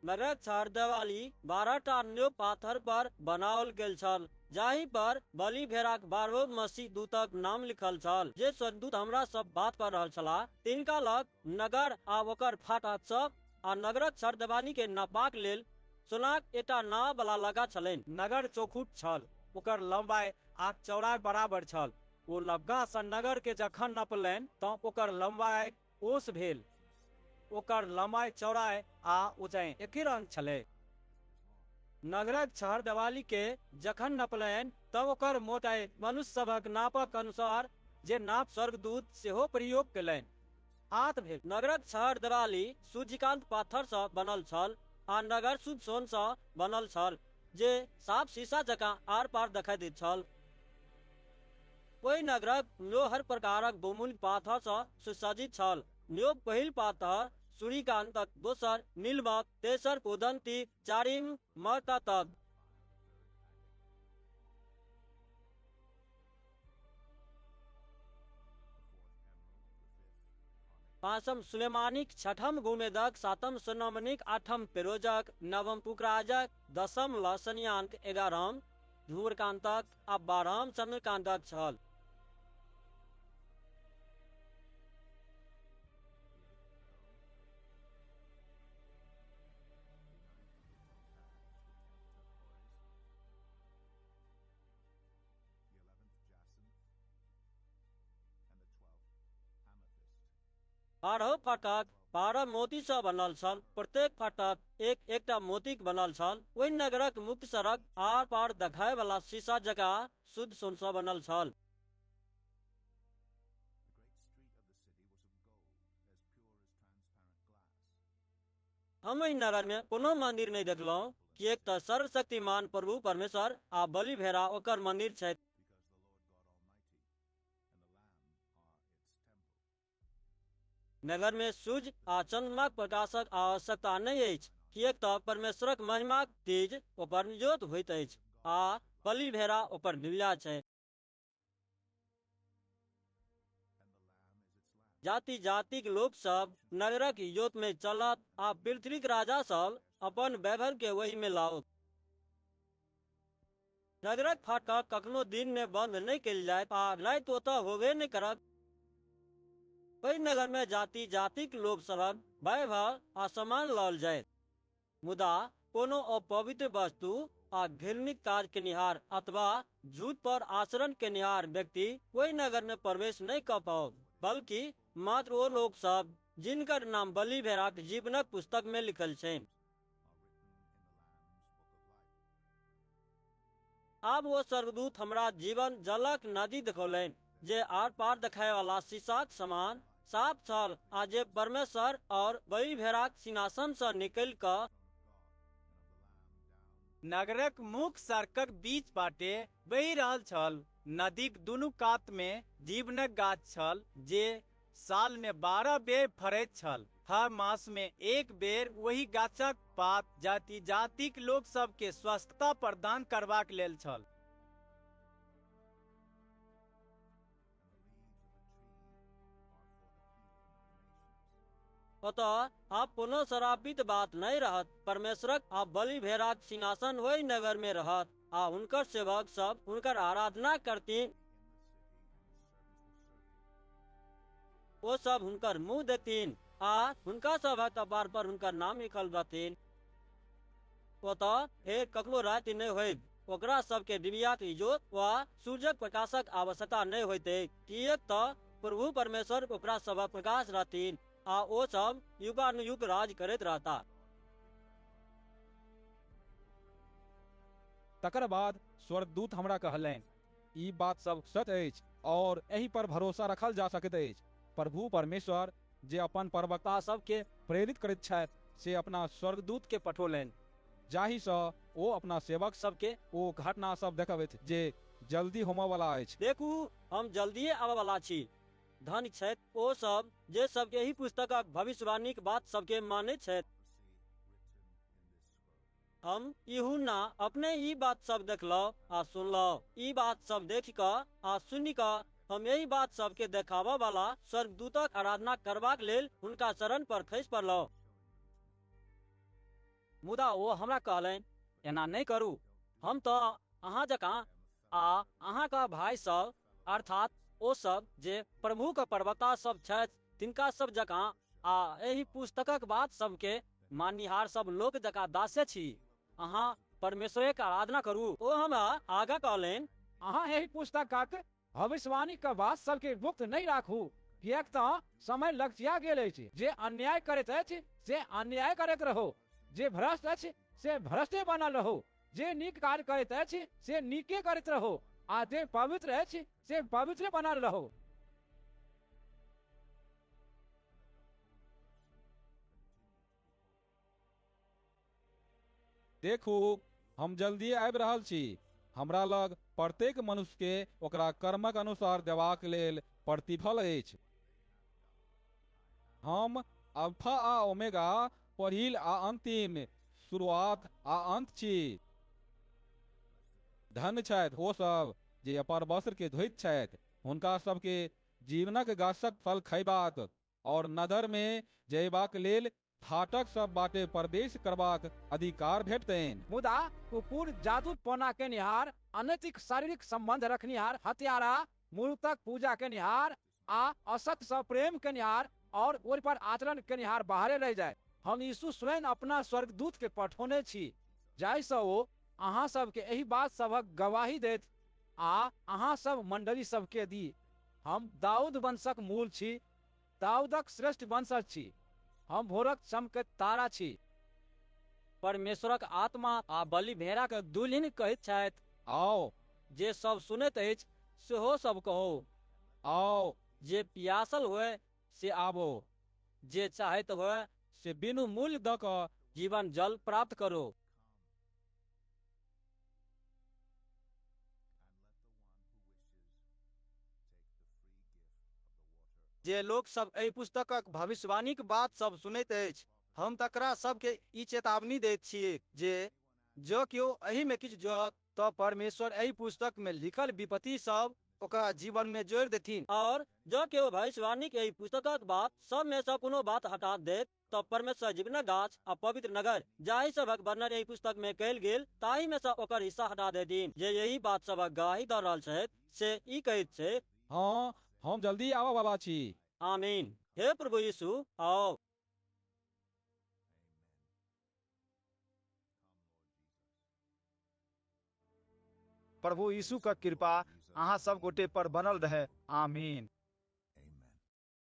नगरक चारदीवारी 12टा न्योय पाथर पर बनाओल गेल छल, जाहि पर बलि भेड़ाक 12 मसीह दूतक नाम लिखल छल। जे स्वर्गदूत हमरा सब बात कर रहल छलाह, तिनका लग नगर आ ओकर फाटक सब आ नगरक चारदीवारी के नापबाक लेल सोनाक एकटा नाव वाला लगा छलनि। नगर चौखुट छल, ओकर लंबाई आ चौड़ाई बराबर छल। ओ लबगा सँ नगर के जखन नपलनि तऽ ओकर लंबाई ओस भेल। ओकर लंबाई, चौड़ाई आ ऊंचाई एके रंग छलै। नगरक चारदीवारी के जखन नपलनि तब ओकर मोटाई मनुष्य सभक नापक अनुसार, जे नाप स्वर्गदूत सेहो प्रयोग केलनि, 8 भेल। नगरक चारदीवारी सूर्यकांत पाथर सँ बनल छल आ नगर शुद्ध सोन सँ बनल छल, जे साफ शीशा जकाँ आर पार देखाई दैत छल। ओहि नगरक न्योय हर प्रकारक बहुमूल्य पाथर सँ सुसज्जित छल। न्योय पहिल पाथर सूर्यकांतक, दोसर नीलमक, तेसर कुदंती, चारिम मरकतक। पाँचम सुलेमानिक, छठम गुमेदक, सातम स्वर्णमणिक, आठम पेरोजक, नवम पुखराजक, दसम लसनियाक, 11म धूम्रकांतक आ 12म चंद्रकांतक छल। बारह फाटक 12 मोती सँ बनल छल, प्रत्येक फाटक एकटा मोतीक बनल छल। ओहि नगरक मुख्य सड़क आर पार देखाय वाला शीशा जकाँ शुद्ध सोन सँ बनल छल। हम एहि नगर में कोनो मंदिर नहीं देखलहुँ, किएक तऽ सर्वशक्तिमान प्रभु परमेश्वर आ बलि भेड़ा ओकर मंदिर छथि। नगर में सूर्य आ चंद्रमाक प्रकाशक आवश्यकता नहीं अछि, किएक तऽ परमेश्वरक महिमाक तेज ओपर निजोत होइत अछि आ बलि भेड़ा ओपर निल्या छै। जाति जातिक लोक सब नगरक इजोत में चलत आ पृथ्वीक राजा सब अपन वैभव के वही में लाओत। नगरक फाटक कखनो दिन में बंद नहीं कल जाय आ राति ओतऽ होबे नहीं करत। ओहि नगर में जाति जातिक लोक सबक वैभव आ सामान लाओल जाय, मुदा कोनो अपवित्र वस्तु आ घृणित काज केनिहार अथवा झूठ पर आचरण केनिहार व्यक्ति ओहि नगर में प्रवेश नहीं कर पाओ, बल्कि मात्र वो लोग सब जिनकर नाम बलि भेड़ाक जीवनक पुस्तक में लिखल छै। आब वो स्वर्गदूत हमरा जीवन जलक नदी देखौलनि जे आर पार देखाय वाला शीशाक समान साफ छल आ जे परमेश्वर और बलि भेड़ाक सिंहासन से निकलि कऽ नगरक मुख्य सड़कक बीच बाटे बहि रहल छल। नदीक दुनू कात में जीवनक गाछ छल जे साल में 12 बेर फड़ैत छल। हर मास में एक बेर वही गाछक पात जाति जातिक लोक सबके स्वस्थता प्रदान करबाक लेल छल। अतः आप पुनः शरापित बात नहीं रहत। परमेश्वरक आ बलि भेड़ाक सिंहासन वही नगर में रहत आ हुनकर सेवक सब हुनकर आराधना करतीन। वो सब हुनकर मुंह देतीन आ हुनका सभक कपार पर हुनकर नाम लिखल रहतीन। ओतऽ फेर कखनो राति नहीं होइत, ओकरा सबके डिबियाक इजोत वा सूर्यक प्रकाशक आवश्यकता नहीं होइते, किएक तऽ प्रभु परमेश्वर ओकरा सबक प्रकाश रहतीन आ ओ सब युगानुयुग राज करैत रहता। तकर बाद स्वर्गदूत हमरा कहलनि, ई बात सब सच अछि और एहि पर भरोसा रखल जा सकैत अछि। प्रभु परमेश्वर जे अपन प्रवक्ता सबके प्रेरित करैत छथि से अपना स्वर्गदूत के पठौलनि, जाहि सँ ओ अपना सेवक सबके ओ घटना सब देखबैत जे जल्दी होमय वाला अछि। देखू, हम जल्दिए आबय वाला छी। धन्य छथि ओ सब जे सबके एही पुस्तकक भविष्यवाणीक बात सबके मानैत छथि। हम यूहन्ना अपने ई बात सब देखलौ आ सुनलौ। ई बात सब देख कऽ आ सुनि कऽ हम यही बात सबके देखाबऽ वाला स्वर्गदूतक आराधना करबाक लेल हुनका चरण पर खसि पड़लौ। मुदा ओ हमरा कहलनि, एना नहीं करू। हम तऽ अहाँ जकाँ आ अहाँका भाई सब अर्थात ओ सब जे प्रभुक प्रवक्ता सब छथि तिनका सब जकाँ आ एहि पुस्तकक बात सबके माननिहार सब लोक जकाँ दासे छी। अहाँ परमेश्वरक आराधना करू। ओ हमरा आगाँ कहलनि, अहाँ एहि पुस्तकक भविष्यवाणी के बात सबके गुप्त नहीं राखू, किएक तऽ समय लगचिया गेल अछि। जे अन्याय करैत अछि से अन्याय करैत रहो, जे भ्रष्ट अछि से भ्रष्टे बनल रहो, जे नीक कार्य करैत अछि से नीके करैत रहो, आ जे पवित्र अछि से पवित्र बनल रहो। देखू, हम जल्दी आबि रहल छी। हमरा लग प्रत्येक मनुष्य के ओकरा कर्मक अनुसार देबाक लेल प्रतिफल अछि। हम अल्फा आ ओमेगा, पहिल आ अंतिम, शुरुआत आ अंत छी। धन्य छथि ओ सब जे अपन वस्त्र के धोइत छथि, हुनका सबके जीवनक गाछक फल खयबाक और नगर में जयबाक लेल फाटक सब बाटे प्रवेश करबाक अधिकार भेटतनि। मुदा कुकुर, जादू टोना केनिहार, अनैतिक शारीरिक संबंध रखनिहार, हत्यारा, मूर्तक पूजा केनिहार आ असत सँ प्रेम केनिहार और ओहि पर आचरण केनिहार बाहरे रह जाए। हम यीशु स्वयं अपना स्वर्गदूत के पठौने छी, जाहि सँ ओ अहाँ सबके एही बात सभक गवाही देत आ अहाँ सब मंडली सबके दी। हम दाऊद वंशक मूल छी, दाऊदक श्रेष्ठ वंशज छी। हम भोरक चमकैत तारा छी। परमेश्वरक आत्मा आ बलि भेड़ाक दुल्हिन कहैत छथि, आओ, जे सब सुनैत अछि सेहो सब कहू। आओ, जे पियासल हुए से आबो, जे चाहैत हुए से बिनु मूल्य दऽ कऽ जीवन जल प्राप्त करो। जे लोक सब एहि पुस्तकक भविष्यवाणीक बात सब सुनैत अछि हम तकरा सबके ई चेतावनी दैत छियै जे जो केओ एहि में किछु जोड़त तऽ परमेश्वर एहि पुस्तक में लिखल विपत्ति सब ओकरा जीवन में जोड़ि देथिन। और जो केओ भविष्यवाणी के पुस्तकक बात सब में से कोनो बात हटा देत तऽ परमेश्वर जीवनक गाछ आ पवित्र नगर जाहि सभक वर्णन एहि पुस्तक में कयल गेल ताहि में से ओकर हिस्सा हटा देथिन। जे यही बात सभक गवाही दऽ रहल छथि से ई कहैत छै, हाँ, हम जल्दी आबऽ वाला छी। आमीन। हे प्रभु यीशु आओ। प्रभु यीशु का कृपा अहाँ सब गोटे पर बनल रहे। आमीन।